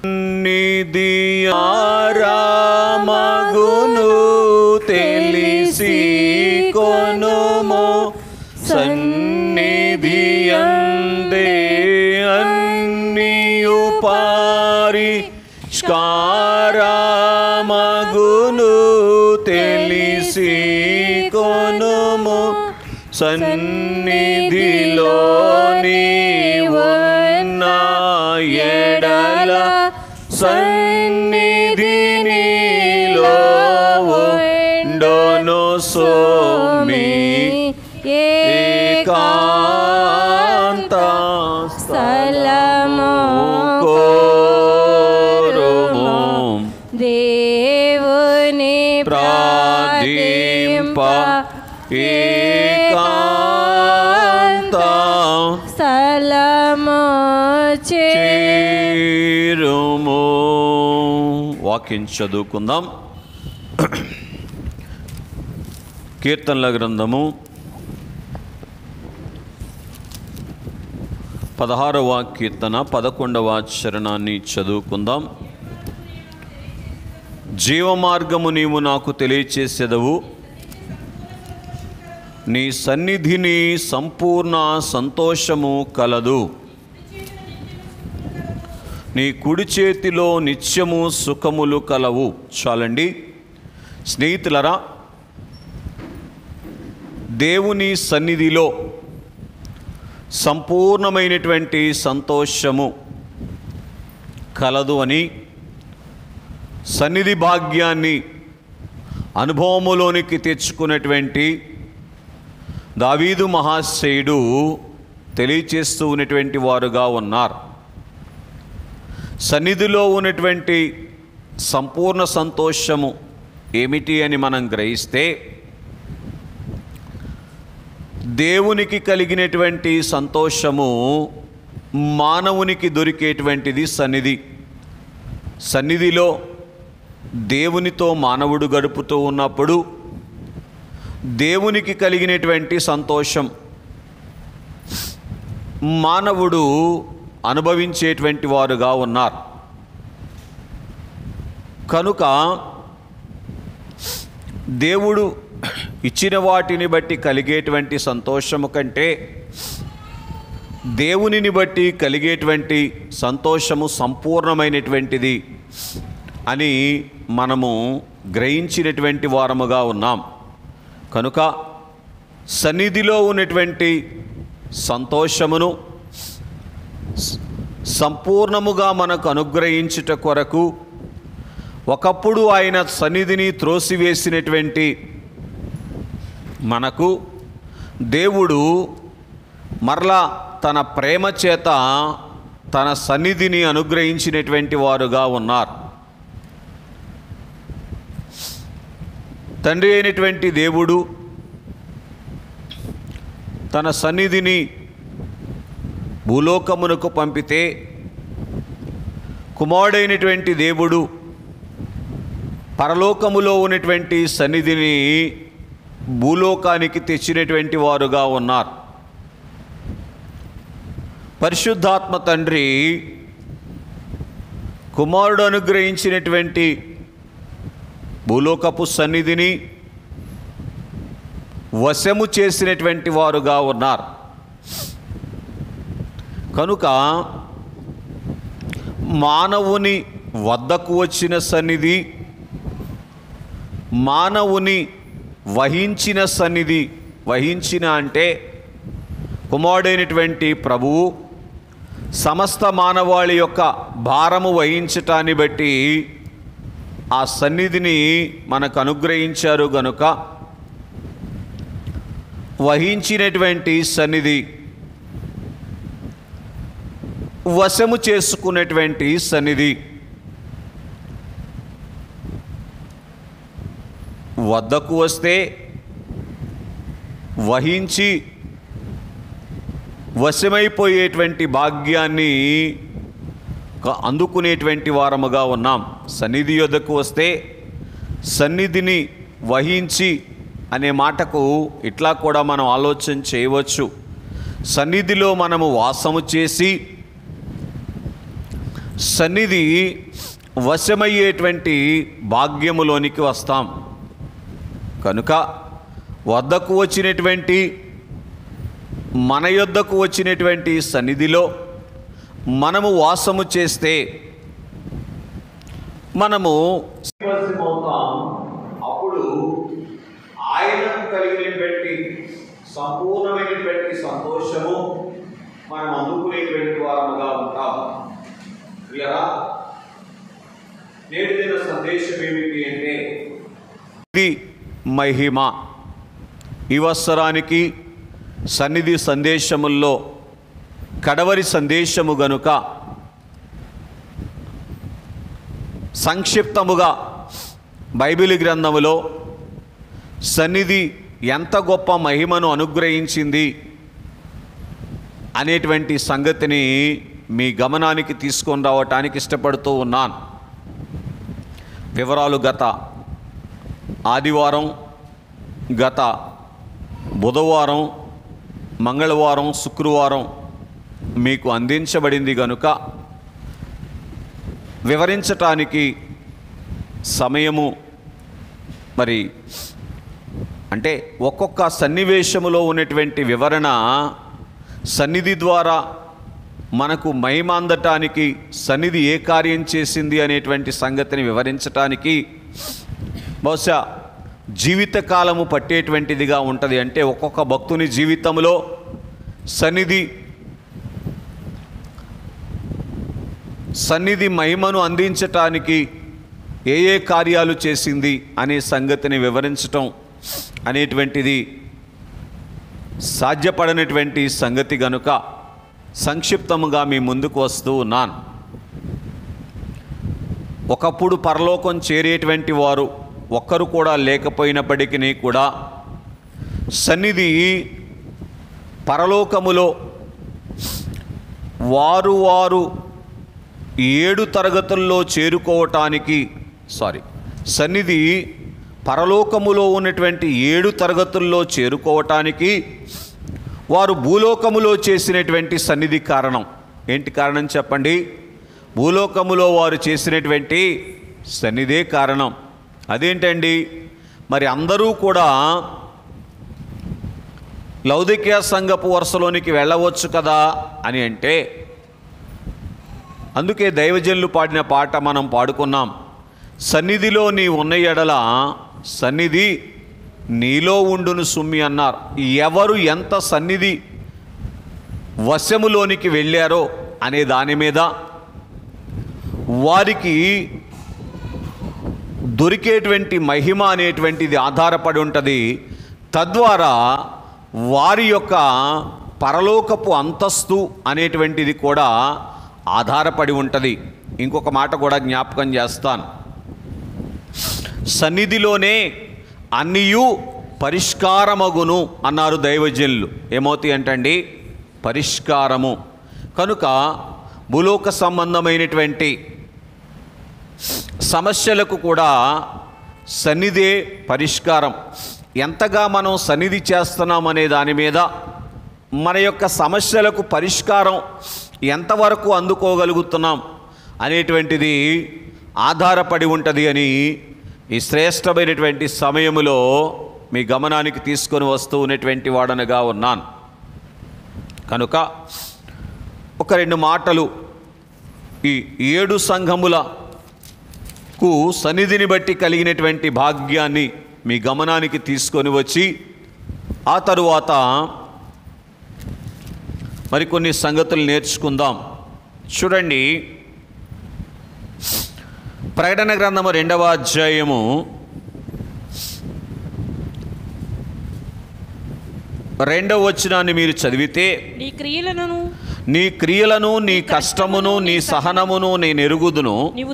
నిధి ఆరామగును తెలిసి కొనుము, సన్నిధి అందే అన్నియు పరిష్కారమగును తెలిసి కొనుము, సన్నిధిలో నీవున్న ఎడల సన్నిధి నీలో ఉండును సోమి, ఏకాంత స్థలము కోరుము, దేవుని ప్రార్థింప ఏకాంత స్థలము చేరుము. వాక్యం చదువుకుందాం. కీర్తనల గ్రంథము 16వ కీర్తన 11వ చరణాన్ని చదువుకుందాం. జీవమార్గము నీవు నాకు తెలియచేసెదవు, నీ సన్నిధిని సంపూర్ణ సంతోషము కలదు, నీ కుడి చేతిలో నిత్యము సుఖములు కలవు. చాలండి స్నేహితులరా, దేవుని సన్నిధిలో సంపూర్ణమైనటువంటి సంతోషము కలదు అని, సన్నిధి భాగ్యాన్ని అనుభవములోనికి తెచ్చుకున్నటువంటి దావీదు మహాశయుడు తెలియచేస్తూ ఉన్నటువంటి వారుగా ఉన్నారు. సన్నిధిలో ఉన్నటువంటి సంపూర్ణ సంతోషము ఏమిటి అని మనం గ్రహిస్తే, దేవునికి కలిగినటువంటి సంతోషము మానవునికి దొరికేటువంటిది సన్నిధి. సన్నిధిలో దేవునితో మానవుడు గడుపుతూ ఉన్నప్పుడు దేవునికి కలిగినటువంటి సంతోషం మానవుడు అనుభవించేటువంటి వారుగా ఉన్నారు. కనుక దేవుడు ఇచ్చిన వాటిని బట్టి కలిగేటువంటి సంతోషము కంటే దేవునిని బట్టి కలిగేటువంటి సంతోషము సంపూర్ణమైనటువంటిది అని మనము గ్రహించినటువంటి వారముగా ఉన్నాం. కనుక సన్నిధిలో ఉన్నటువంటి సంతోషమును సంపూర్ణముగా మనకు అనుగ్రహించుట కొరకు ఒకప్పుడు ఆయన సన్నిధిని త్రోసివేసినటువంటి మనకు దేవుడు మరలా తన ప్రేమ చేత తన సన్నిధిని అనుగ్రహించినటువంటి వారుగా ఉన్నారు. తండ్రి అయినటువంటి దేవుడు తన సన్నిధిని భూలోకమునకు పంపితే, కుమారుడైనటువంటి దేవుడు పరలోకములో ఉన్నటువంటి సన్నిధిని భూలోకానికి తెచ్చినటువంటి వారుగా ఉన్నారు. పరిశుద్ధాత్మ తండ్రి కుమారుడు అనుగ్రహించినటువంటి భూలోకపు సన్నిధిని వశము చేసినటువంటి వారుగా ఉన్నారు. కనుక మానవుని వద్దకు వచ్చిన సన్నిధి, మానవుని వహించిన సన్నిధి, వహించిన అంటే కుమారుడైనటువంటి ప్రభువు సమస్త మానవాళి యొక్క భారము వహించటాన్ని బట్టి ఆ సన్నిధిని మనకు అనుగ్రహించారు. గనుక వహించినటువంటి సన్నిధి, వశము చేసుకున్నటువంటి సన్నిధి, వద్దకు వస్తే వహించి వశమైపోయేటువంటి భాగ్యాన్ని అందుకునేటువంటి వారముగా ఉన్నాం. సన్నిధి యొద్దకు వస్తే సన్నిధిని వహించి అనే మాటకు ఇట్లా కూడా మనం ఆలోచన చేయవచ్చు. సన్నిధిలో మనము వాసము చేసి సన్నిధి వశమయ్యేటువంటి భాగ్యములోనికి వస్తాం. కనుక వద్దకు వచ్చినటువంటి మన యొద్దకు వచ్చినటువంటి సన్నిధిలో మనము వాసము చేస్తే మనము వశమవుతాం. అప్పుడు ఆయనకు కలిగినటువంటి సంపూర్ణమైనటువంటి సంతోషము మనం అందుకునేటువంటి వారముగా ఉంటాం. క్లియరా? నేటి దిన సందేశం ఏమిటి అంటే, ఇది మహిమ. ఈ వత్సరానికి సన్నిధి సందేశముల్లో కడవరి సందేశము గనుక సంక్షిప్తముగా బైబిల్ గ్రంథములో సన్నిధి ఎంత గొప్ప మహిమను అనుగ్రహించింది అనేటువంటి సంగతిని మీ గమనానికి తీసుకొని రావటానికి ఇష్టపడుతూ ఉన్నాను. వివరాలు గత ఆదివారం, గత బుధవారం, మంగళవారం, శుక్రవారం మీకు అందించబడింది కనుక వివరించటానికి సమయము మరి అంటే ఒక్కొక్క సన్నివేశములో ఉన్నటువంటి వివరణ సన్నిధి ద్వారా మనకు మహిమ అందటానికి సన్నిధి ఏ కార్యం చేసింది అనేటువంటి సంగతిని వివరించటానికి బహుశా జీవితకాలము పట్టేటువంటిదిగా ఉంటుంది. అంటే ఒక్కొక్క భక్తుని జీవితంలో సన్నిధి మహిమను అందించటానికి ఏ ఏ కార్యాలు చేసింది అనే సంగతిని వివరించటం అనేటువంటిది సాధ్యపడనటువంటి సంగతి గనుక సంక్షిప్తముగా మీ ముందుకు వస్తూ ఉన్నాను. ఒకప్పుడు పరలోకం చేరేటువంటి వారు ఒక్కరు కూడా లేకపోయినప్పటికీ కూడా సన్నిధి పరలోకములో వారు 7 తరగతుల్లో చేరుకోవటానికి సన్నిధి పరలోకములో ఉన్నటువంటి 7 తరగతుల్లో చేరుకోవటానికి వారు భూలోకములో చేసినటువంటి సన్నిధి కారణం. ఏంటి కారణం చెప్పండి? భూలోకములో వారు చేసినటువంటి సన్నిధే కారణం. అదేంటండి? మరి అందరూ కూడా లౌదికీయ సంఘపు వరుసలోనికి వెళ్ళవచ్చు కదా అని అంటే, అందుకే దైవజనులు పాడిన పాట మనం పాడుకున్నాం. సన్నిధిలో నీ ఉన్న ఎడల సన్నిధి నీలో ఉండును సుమ్మి అన్నారు. ఎవరు ఎంత సన్నిధి వశములోనికి వెళ్ళారో అనే దాని మీద వారికి దొరికేటువంటి మహిమ అనేటువంటిది ఆధారపడి ఉంటుంది. తద్వారా వారి యొక్క పరలోకపు అంతస్తు అనేటువంటిది కూడా ఆధారపడి ఉంటుంది. ఇంకొక మాట కూడా జ్ఞాపకం చేస్తాను. సన్నిధిలోనే అన్నియు పరిష్కారమగును అన్నారు దైవజనులు. ఏమవుతాయి అంటండి? పరిష్కారము. కనుక భూలోక సంబంధమైనటువంటి సమస్యలకు కూడా సన్నిధే పరిష్కారం. ఎంతగా మనం సన్నిధి చేస్తున్నాం అనే దాని మీద మన యొక్క సమస్యలకు పరిష్కారం ఎంతవరకు అందుకోగలుగుతున్నాం అనేటువంటిది ఆధారపడి ఉంటుంది అని ఈ శ్రేష్టమైనటువంటి సమయములో మీ గమనానికి తీసుకొని వస్తూ ఉన్నటువంటి వాడనగా ఉన్నాను. కనుక ఒక 2 మాటలు ఈ 7 సంఘములకు సన్నిధిని బట్టి కలిగినటువంటి భాగ్యాన్ని మీ గమనానికి తీసుకొని వచ్చి ఆ తరువాత మరికొన్ని సంగతులు నేర్చుకుందాం. చూడండి, ప్రకటన గ్రంథము 2వ అధ్యాయము 2వ వచనాన్ని మీరు చదివితే, నీ క్రియలను నీ కష్టమును నీ సహనమును నేను ఎరుగుదును, నీవు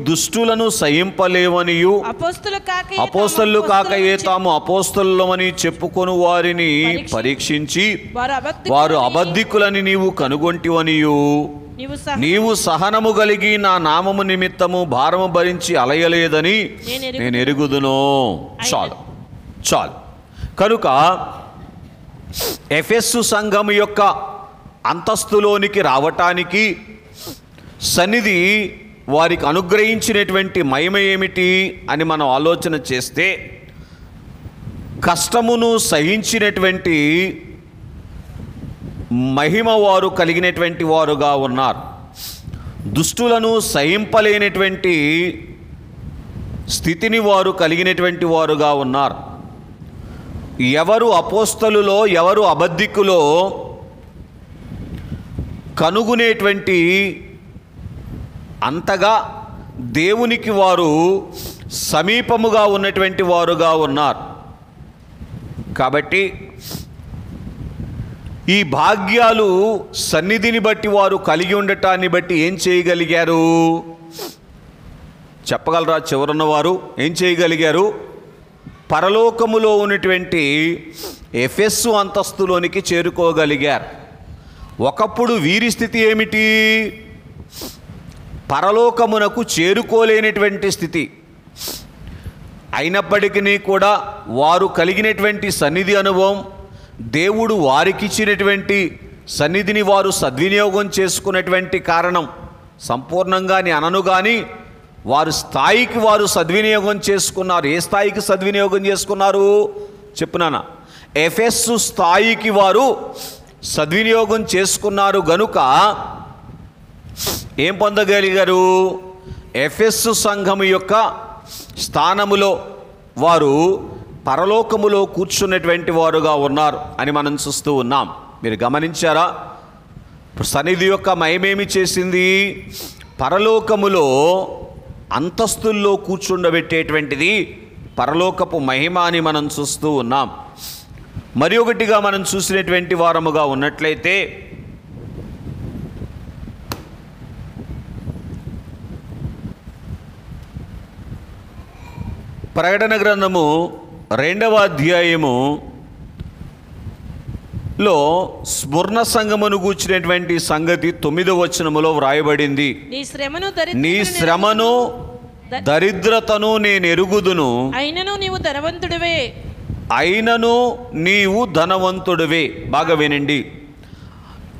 దుష్టులను సహింపలేవనియు అపోస్తలు కాకయే తాము అపోస్తలుమని చెప్పుకొను వారిని పరీక్షించి వారు అబద్ధికులని నీవు కనుగొంటివనియు, నీవు సహనము కలిగి నా నామము నిమిత్తము భారము భరించి అలయలేదని నేను ఎరుగుదును. చాలు. కనుక ఎఫెస్సు సంఘం యొక్క అంతస్తులోనికి రావటానికి సన్నిధి వారికి అనుగ్రహించినటువంటి మహిమ ఏమిటి అని మనం ఆలోచన చేస్తే, కష్టమును సహించినటువంటి మహిమ వారు కలిగినటువంటి వారుగా ఉన్నారు. దుష్టులను సహింపలేనటువంటి స్థితిని వారు కలిగినటువంటి వారుగా ఉన్నారు. ఎవరు అపోస్తలులో ఎవరు అబద్ధికులో కనుగొనేటువంటి అంతగా దేవునికి వారు సమీపముగా ఉన్నటువంటి వారుగా ఉన్నారు. కాబట్టి ఈ భాగ్యాలు సన్నిధిని బట్టి వారు కలిగి ఉండటాన్ని బట్టి ఏం చేయగలిగారు చెప్పగలరా? చివరున్న వారు ఏం చేయగలిగారు? పరలోకములో ఉన్నటువంటి ఎఫెస్సు అంతస్తులోనికి చేరుకోగలిగారు. ఒకప్పుడు వీరి స్థితి ఏమిటి? పరలోకమునకు చేరుకోలేనటువంటి స్థితి. అయినప్పటికీ కూడా వారు కలిగినటువంటి సన్నిధి అనుభవం, దేవుడు వారికిచ్చినటువంటి సన్నిధిని వారు సద్వినియోగం చేసుకున్నటువంటి కారణం, సంపూర్ణంగా అనను కానీ వారి స్థాయికి వారు సద్వినియోగం చేసుకున్నారు. ఏ స్థాయికి సద్వినియోగం చేసుకున్నారు చెప్పునానా? ఎఫెస్సు స్థాయికి వారు సద్వినియోగం చేసుకున్నారు గనుక ఏం పొందగలిగారు? ఎఫెస్సు సంఘము యొక్క స్థానములో వారు పరలోకములో కూర్చున్నటువంటి వారుగా ఉన్నారు అని మనం చూస్తూ ఉన్నాం. మీరు గమనించారా? సన్నిధి యొక్క మహిమేమి చేసింది? పరలోకములో అంతస్తుల్లో కూర్చుండబెట్టేటువంటిది పరలోకపు మహిమ అని మనం చూస్తూ ఉన్నాం. మరి ఒకటిగా మనం చూసినటువంటి వారముగా ఉన్నట్లయితే, ప్రకటన గ్రంథము 2వ అధ్యాయములో స్మరణ సంఘమును గూర్చినటువంటి సంగతి 9వ వచనములో వ్రాయబడింది. నీ శ్రమను దరిద్రతను నేను ఎరుగుదును, అయినను నీవు ధనవంతుడివే. బాగా వినండి.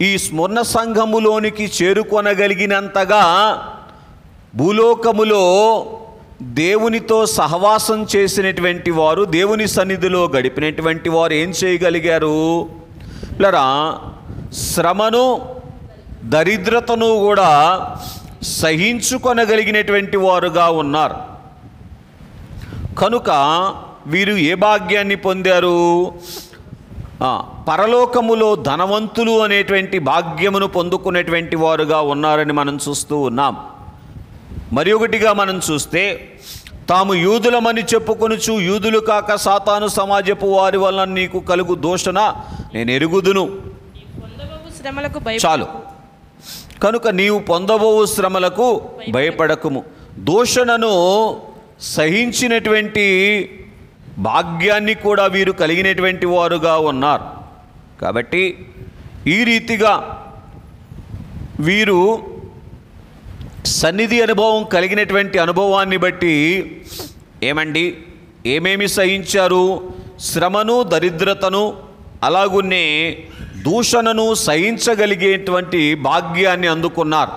ఈ స్మరణ సంఘములోనికి చేరుకొనగలిగినంతగా భూలోకములో దేవునితో సహవాసం చేసినటువంటి వారు, దేవుని సన్నిధిలో గడిపినటువంటి వారు ఏం చేయగలిగారు? లరా శ్రమను దరిద్రతను కూడా సహించుకొనగలిగినటువంటి వారుగా ఉన్నారు. కనుక వీరు ఏ భాగ్యాన్ని పొందారు? పరలోకములో ధనవంతులు అనేటువంటి భాగ్యమును పొందుకునేటువంటి వారుగా ఉన్నారని మనం చూస్తూ ఉన్నాం. మరి ఒకటిగా మనం చూస్తే, తాము యూదులమని చెప్పుకొనుచు యూదులు కాక సాతాను సమాజపు వారి వలన నీకు కలుగు దూషణ నేను ఎరుగుదును. చాలు. కనుక నీవు పొందబోవు శ్రమలకు భయపడకుము. దూషణను సహించినటువంటి భాగ్యాన్ని కూడా వీరు కలిగినటువంటి వారుగా ఉన్నారు. కాబట్టి ఈ రీతిగా వీరు సన్నిధి అనుభవం కలిగినటువంటి అనుభవాన్ని బట్టి ఏమేమి సహించారు? శ్రమను దరిద్రతను అలాగున్నే దూషణను సహించగలిగేటువంటి భాగ్యాన్ని అందుకున్నారు.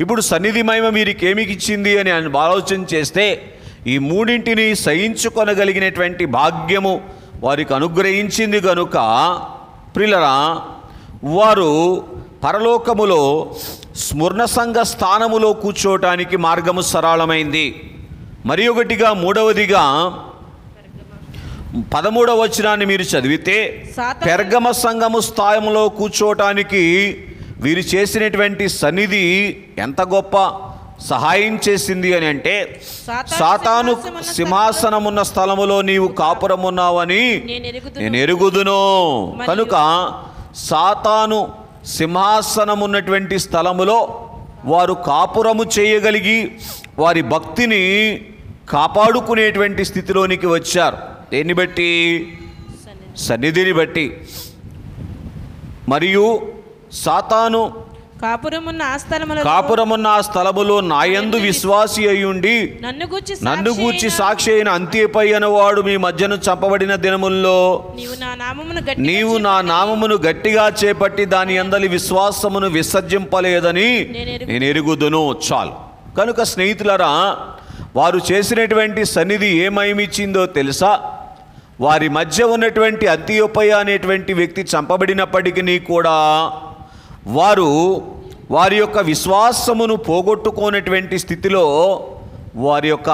ఇప్పుడు సన్నిధి మహిమ వీరికి ఏమికిచ్చింది అని ఆలోచన చేస్తే, ఈ మూడింటిని సహించుకొనగలిగినటువంటి భాగ్యము వారికి అనుగ్రహించింది గనుక ప్రియులారా, వారు పరలోకములో స్మరణ సంఘ స్థానములో కూర్చోవటానికి మార్గము సరళమైంది. మరి ఒకటిగా మూడవదిగా 13వ వచనాన్ని మీరు చదివితే, పెర్గమ సంఘము స్థానంలో కూర్చోవటానికి వీరు చేసినటువంటి సన్నిధి ఎంత గొప్ప సహాయం చేసింది అని అంటే, సాతాను సింహాసనమున్న స్థలములో నీవు కాపురమున్నావని నేను ఎరుగుదును. కనుక సాతాను సింహాసనమున్నటువంటి స్థలములో వారు కాపురము చేయగలిగి వారి భక్తిని కాపాడుకునేటువంటి స్థితిలోనికి వచ్చారు. దేన్ని బట్టి? సన్నిధిని బట్టి. మరియు సాతాను కాపురమున్న ఆ స్థలములో నాయందు విశ్వాసి అయ్యుండి నన్ను గూర్చి సాక్షి అయిన అంత్యపై అనవాడు మీ మధ్యను చంపబడిన దినముల్లో నీవు నా నామమును గట్టిగా చేపట్టి దాని యందలి విశ్వాసమును విసర్జింపలేదని నేను ఎరుగుదును. చాలు. కనుక స్నేహితులారా, వారు చేసినటువంటి సన్నిధి ఏమైమిచ్చిందో తెలుసా? వారి మధ్య ఉన్నటువంటి అంతియోపయ అనేటువంటి వ్యక్తి చంపబడినప్పటికీ కూడా వారి యొక్క విశ్వాసమును పోగొట్టుకోనటువంటి స్థితిలో వారి యొక్క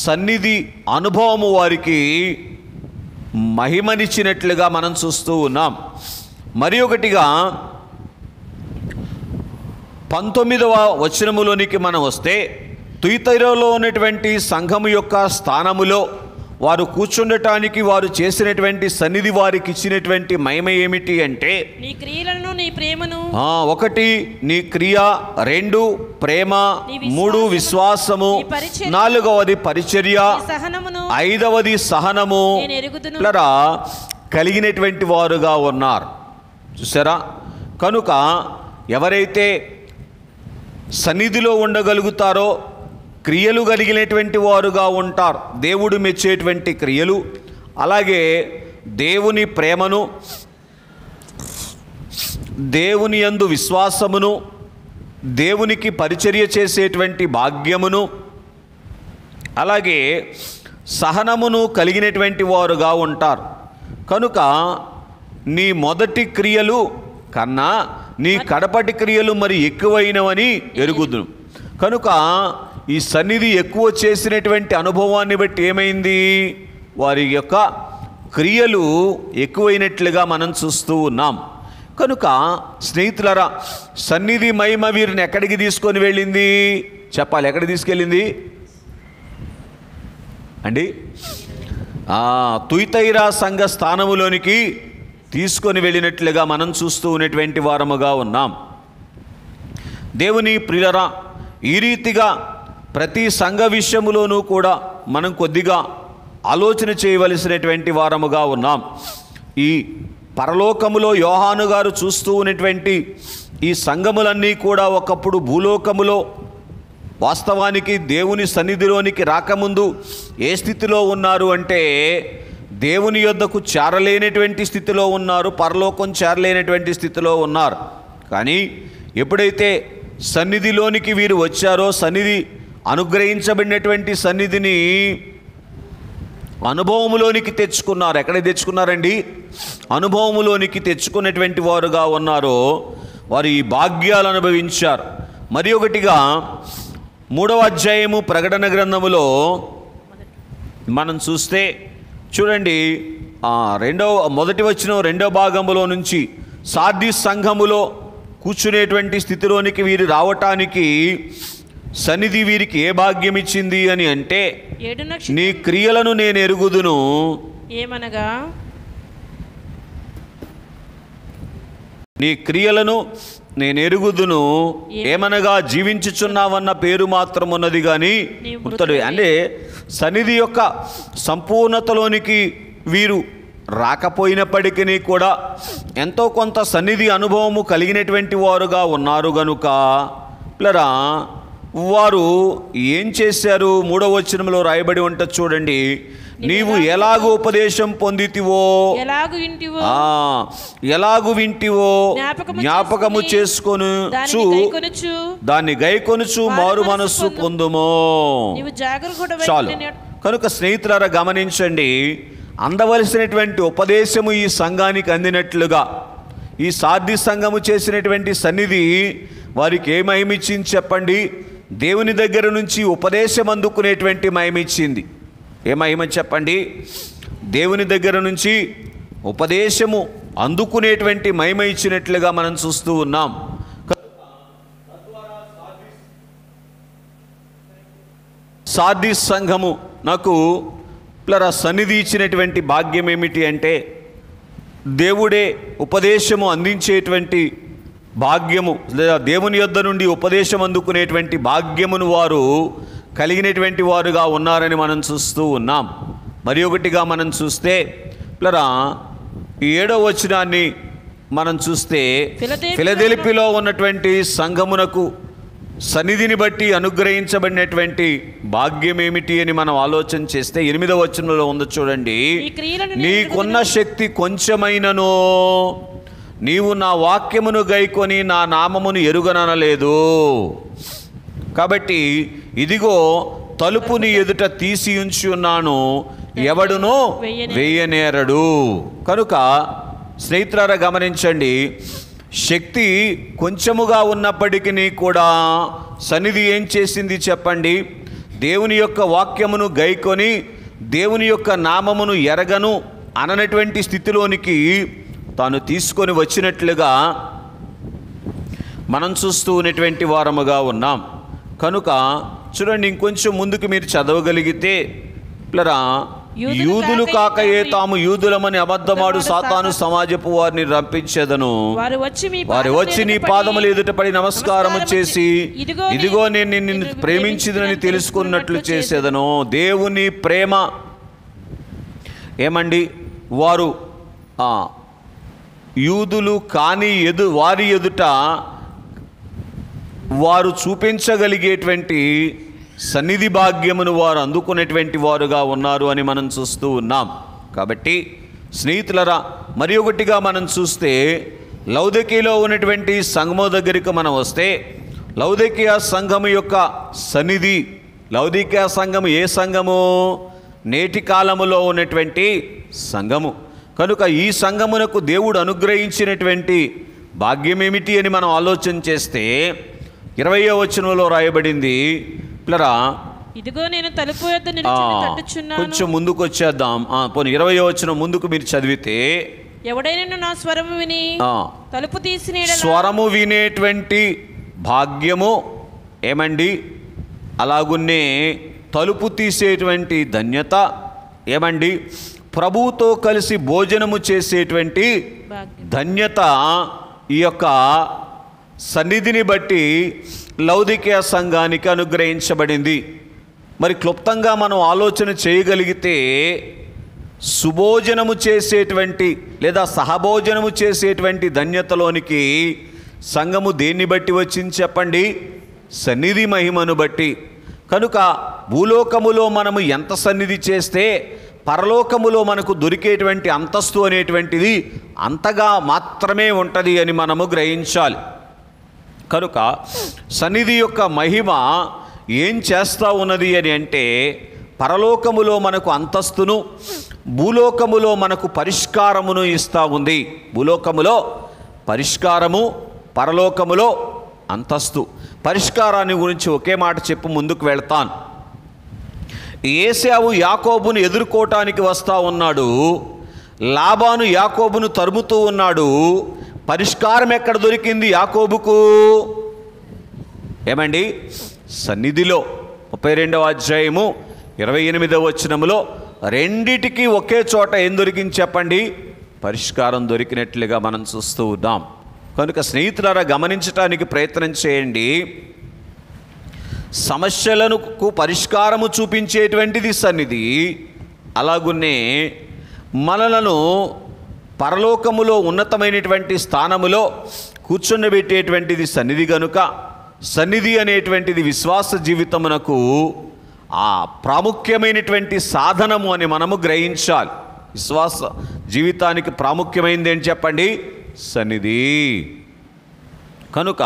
సన్నిధి అనుభవము వారికి మహిమనిచ్చినట్లుగా మనం చూస్తూ ఉన్నాం. మరి ఒకటిగా 19వ వచనములోనికి మనం వస్తే, తుయితైరలో ఉన్నటువంటి సంఘము యొక్క స్థానములో వారు కూర్చుండటానికి వారు చేసినటువంటి సన్నిధి వారికి ఇచ్చినటువంటి మహిమ ఏమిటి అంటే, నీ క్రియలను నీ ప్రేమను, 1 నీ క్రియ, 2 ప్రేమ, 3 విశ్వాసము, 4వది పరిచర్య, 5వది సహనము కలిగినటువంటి వారుగా ఉన్నారు. చూసారా? కనుక ఎవరైతే సన్నిధిలో ఉండగలుగుతారో క్రియలు కలిగినటువంటి వారుగా ఉంటారు. దేవుడు మెచ్చేటువంటి క్రియలు, అలాగే దేవుని ప్రేమను, దేవుని యందు విశ్వాసమును, దేవునికి పరిచర్య చేసేటువంటి భాగ్యమును, అలాగే సహనమును కలిగినటువంటి వారుగా ఉంటారు. కనుక నీ మొదటి క్రియలు కన్నా నీ కడపటి క్రియలు మరి ఎక్కువైనవని ఎరుగుదును. కనుక ఈ సన్నిధి ఎక్కువ చేసినటువంటి అనుభవాన్ని బట్టి ఏమైంది? వారి యొక్క క్రియలు ఎక్కువైనట్లుగా మనం చూస్తూ ఉన్నాం. కనుక స్నేహితులారా, సన్నిధి మహిమ వీరిని ఎక్కడికి తీసుకొని వెళ్ళింది? చెప్పాలి, ఎక్కడికి తీసుకెళ్ళింది అండి? తుయితైరా సంఘ స్థానములోనికి తీసుకొని వెళ్ళినట్లుగా మనం చూస్తూ ఉన్నటువంటి వారముగా ఉన్నాం. దేవుని ప్రియులరా, ఈ రీతిగా ప్రతి సంఘ విషయములోనూ కూడా మనం కొద్దిగా ఆలోచన చేయవలసినటువంటి వారముగా ఉన్నాం. ఈ పరలోకములో యోహాను గారు చూస్తూ ఉన్నటువంటి ఈ సంఘములన్నీ కూడా ఒకప్పుడు భూలోకములో వాస్తవానికి దేవుని సన్నిధిలోనికి రాకముందు ఏ స్థితిలో ఉన్నారు అంటే, దేవుని యొద్దకు చేరలేనటువంటి స్థితిలో ఉన్నారు, పరలోకం చేరలేనటువంటి స్థితిలో ఉన్నారు. కానీ ఎప్పుడైతే సన్నిధిలోనికి వీరు వచ్చారో, సన్నిధి అనుగ్రహించబడినటువంటి సన్నిధిని అనుభవములోనికి తెచ్చుకున్నారు. ఎక్కడికి తెచ్చుకున్నారండి? అనుభవములోనికి తెచ్చుకున్నటువంటి వారుగా ఉన్నారో వారు ఈ భాగ్యాలు అనుభవించారు. మరి ఒకటిగా 3వ అధ్యాయము ప్రకటన గ్రంథములో మనం చూస్తే చూడండి, మొదటి వచనం 2వ భాగములో నుంచి, సార్దీస్ సంఘములో కూర్చునేటువంటి స్థితిలోనికి వీరు రావటానికి సన్నిధి వీరికి ఏ భాగ్యం ఇచ్చింది అని అంటే, నీ క్రియలను నేను ఎరుగుదును, ఏమనగా నీ క్రియలను నేను ఎరుగుదును, ఏమనగా జీవించుచున్నావన్న పేరు మాత్రం ఉన్నది కానీ మృతుడు. అంటే సన్నిధి యొక్క సంపూర్ణతలోనికి వీరు రాకపోయినప్పటికీ కూడా ఎంతో కొంత సన్నిధి అనుభవము కలిగినటువంటి వారుగా ఉన్నారు. గనుక పిల్లరా, వారు ఏం చేశారు? 3వ వచనంలో రాయబడి ఉంటుంది చూడండి, నీవు ఎలాగు ఉపదేశం పొందితివో, ఎలాగు వింటివో జ్ఞాపకము చేసుకొను, దాన్ని గైకొనుచు మారు మనస్సు పొందుమో. చాలు. కనుక స్నేహితులారా, గమనించండి, అందవలసినటువంటి ఉపదేశము ఈ సంఘానికి అందినట్లుగా ఈ సార్దీస్ సంఘము చేసినటువంటి సన్నిధి వారికి ఏ మహిమిచ్చింది చెప్పండి? దేవుని దగ్గర నుంచి ఉపదేశం అందుకునేటువంటి మహిమిచ్చింది. ఏ మహిమ చెప్పండి? దేవుని దగ్గర నుంచి ఉపదేశము అందుకునేటువంటి మహిమ ఇచ్చినట్లుగా మనం చూస్తూ ఉన్నాం. సార్దీస్ సంఘము నాకు సన్నిధి ఇచ్చినటువంటి భాగ్యం ఏమిటి అంటే, దేవుడే ఉపదేశము అందించేటువంటి భాగ్యము, లేదా దేవుని యొద్ద నుండి ఉపదేశం అందుకునేటువంటి భాగ్యమును వారు కలిగినటువంటి వారుగా ఉన్నారని మనం చూస్తూ ఉన్నాం. మరి ఒకటిగా మనం చూస్తే 7వ వచనాన్ని మనం చూస్తే ఫిలదెల్ఫియా ఫిలదెల్ఫియాలో ఉన్నటువంటి సంఘమునకు సన్నిధిని బట్టి అనుగ్రహించబడినటువంటి భాగ్యం ఏమిటి అని మనం ఆలోచన చేస్తే 8వ వచనంలో ఉంది చూడండి. ఈ క్రియలను నీకున్న శక్తి కొంచెమైనను నీవు నా వాక్యమును గైకొని నా నామమును ఎరుగననలేదు. కాబట్టి ఇదిగో తలుపు నీ ఎదుట తీసి ఉంచి ఉన్నాను, ఎవడునో వేయనేరడు. కనుక స్నేహితులారా గమనించండి, శక్తి కొంచెముగా ఉన్నప్పటికీ కూడా సన్నిధి ఏం చేసింది చెప్పండి? దేవుని యొక్క వాక్యమును గైకొని దేవుని యొక్క నామమును ఎరగను అననటువంటి స్థితిలోనికి తాను తీసుకొని వచ్చినట్లుగా మనం చూస్తూ ఉన్నటువంటి వారముగా ఉన్నాం. కనుక చూడండి, ఇంకొంచెం ముందుకు మీరు చదవగలిగితే, పిల్లరా, యూదులు కాకయే తాము యూదులమని అబద్ధమాడు సాతాను సమాజపు వారిని రంపించేదను. వారు వచ్చి నీ పాదములు ఎదుట పడి నమస్కారము చేసి, ఇదిగో నేను నిన్ను ప్రేమించిదని తెలుసుకున్నట్లు చేసేదను. దేవుని ప్రేమ ఏమండి, వారు యూదులు కాని వారి ఎదుట వారు చూపించగలిగేటువంటి సన్నిధి భాగ్యమును వారు అందుకునేటువంటి వారుగా ఉన్నారు అని మనం చూస్తూ ఉన్నాం. కాబట్టి స్నేహితులరా, మరి ఒకటిగా మనం చూస్తే లౌదకీలో ఉన్నటువంటి సంఘము దగ్గరికి మనం వస్తే, లౌదకీయ సంఘము యొక్క సన్నిధి, లౌదకీయ సంఘము ఏ సంఘము? నేటి కాలములో ఉన్నటువంటి సంఘము. కనుక ఈ సంఘమునకు దేవుడు అనుగ్రహించినటువంటి భాగ్యం ఏమిటి అని మనం ఆలోచన చేస్తే 20వ వచనంలో రాయబడింది, పిల్లరా, ఇదిగో నేను తలుపు యొద్ద నిలుచుని తట్టుచున్నాను. కొంచెం ముందుకు వచ్చేద్దాం. పోనీ 20వ వచనం ముందుకు మీరు చదివితే, ఎవడైనా నా స్వరము విని తలుపు తీసిన యెడల, స్వరము వినేటువంటి భాగ్యము ఏమండి, అలాగున్నే తలుపు తీసేటువంటి ధన్యత ఏమండి, ప్రభువుతో కలిసి భోజనము చేసేటువంటి ధన్యత ఈ యొక్క సన్నిధిని బట్టి లౌదికీయ సంఘానికి అనుగ్రహించబడింది. మరి క్లుప్తంగా మనం ఆలోచన చేయగలిగితే, సుభోజనము చేసేటువంటి లేదా సహభోజనము చేసేటువంటి ధన్యతలోనికి సంఘము దేన్ని బట్టి వచ్చింది చెప్పండి? సన్నిధి మహిమను బట్టి. కనుక భూలోకములో మనము ఎంత సన్నిధి చేస్తే పరలోకములో మనకు దొరికేటువంటి అంతస్తు అనేటువంటిది అంతగా మాత్రమే ఉంటుంది అని మనము గ్రహించాలి. కనుక సన్నిధి యొక్క మహిమ ఏం చేస్తూ ఉన్నది అని అంటే, పరలోకములో మనకు అంతస్తును, భూలోకములో మనకు పరిష్కారమును ఇస్తూ ఉంది. భూలోకములో పరిష్కారము, పరలోకములో అంతస్తు. పరిష్కారాన్ని గురించి ఒకే మాట చెప్పు ముందుకు వెళ్తాను. ఏశావు యాకోబును ఎదుర్కోవటానికి వస్తూ ఉన్నాడు, లాబాను యాకోబును తరుముతూ ఉన్నాడు. పరిష్కారం ఎక్కడ దొరికింది యాకోబుకు? ఏమండి, సన్నిధిలో. 32వ అధ్యాయము 28వ వచనములో రెండిటికి ఒకే చోట ఏం దొరికింది చెప్పండి? పరిష్కారం దొరికినట్లుగా మనం చూస్తూ ఉన్నాం. కనుక స్నేహితులారా గమనించటానికి ప్రయత్నం చేయండి. సమస్యలకు పరిష్కారము చూపించేటువంటిది సన్నిధి. అలాగున్నే మనలను పరలోకములో ఉన్నతమైనటువంటి స్థానములో కూర్చుండబెట్టేటువంటిది సన్నిధి. కనుక సన్నిధి అనేటువంటిది విశ్వాస జీవితమునకు ప్రాముఖ్యమైనటువంటి సాధనము అని మనము గ్రహించాలి. విశ్వాస జీవితానికి ప్రాముఖ్యమైనది ఏంటి చెప్పండి? సన్నిధి. కనుక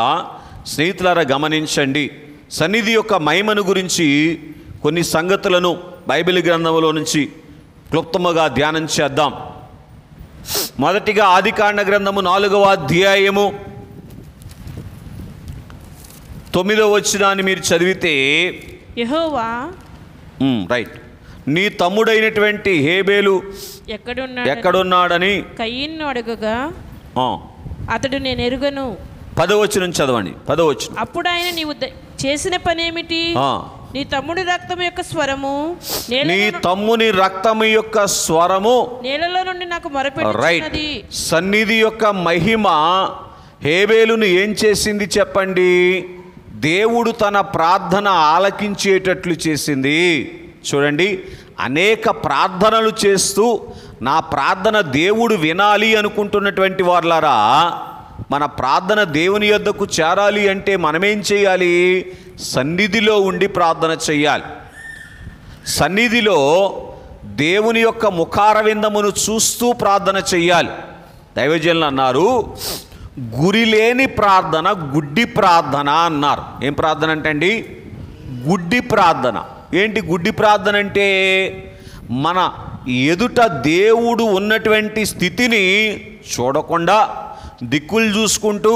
స్నేహితులారా గమనించండి, సన్నిధి యొక్క మహిమను గురించి కొన్ని సంగతులను బైబిల్ గ్రంథంలో నుంచి క్లుప్తముగా ధ్యానం చేద్దాం. మొదటిగా ఆదికాండ గ్రంథము 4వ అధ్యాయము 9వ వచనాన్ని మీరు చదివితే, యెహోవా రైట్, నీ తమ్ముడైనటువంటి హేబేలు ఎక్కడున్నాడని కయీనును అడుగగా అతడు నేను ఎరుగను. 10వ వచనం చదవండి. 10వ వచనం. అప్పుడు ఆయన, నీవు చేసిన పనేమిటి? నీ తమ్ముడి రక్తం యొక్క స్వరము, నీ తమ్ముని రక్తము యొక్క స్వరము నేలలో నుండి నాకు మొరపెట్టుచున్నది. సన్నిధి యొక్క మహిమ హేబేలును ఏం చేసింది చెప్పండి? దేవుడు తన ప్రార్థన ఆలకించేటట్లు చేసింది. చూడండి, అనేక ప్రార్థనలు చేస్తూ నా ప్రార్థన దేవుడు వినాలి అనుకుంటున్నటువంటి వారులారా, మన ప్రార్థన దేవుని యొద్దకు చేరాలి అంటే మనమేం చేయాలి? సన్నిధిలో ఉండి ప్రార్థన చేయాలి. సన్నిధిలో దేవుని యొక్క ముఖారవిందమును చూస్తూ ప్రార్థన చెయ్యాలి. దైవజనులు అన్నారు, గురిలేని ప్రార్థన గుడ్డి ప్రార్థన అన్నారు. ఏం ప్రార్థన అంటే అండి? గుడ్డి ప్రార్థన. ఏంటి గుడ్డి ప్రార్థన అంటే? మన ఎదుట దేవుడు ఉన్నటువంటి స్థితిని చూడకుండా దిక్కులు చూసుకుంటూ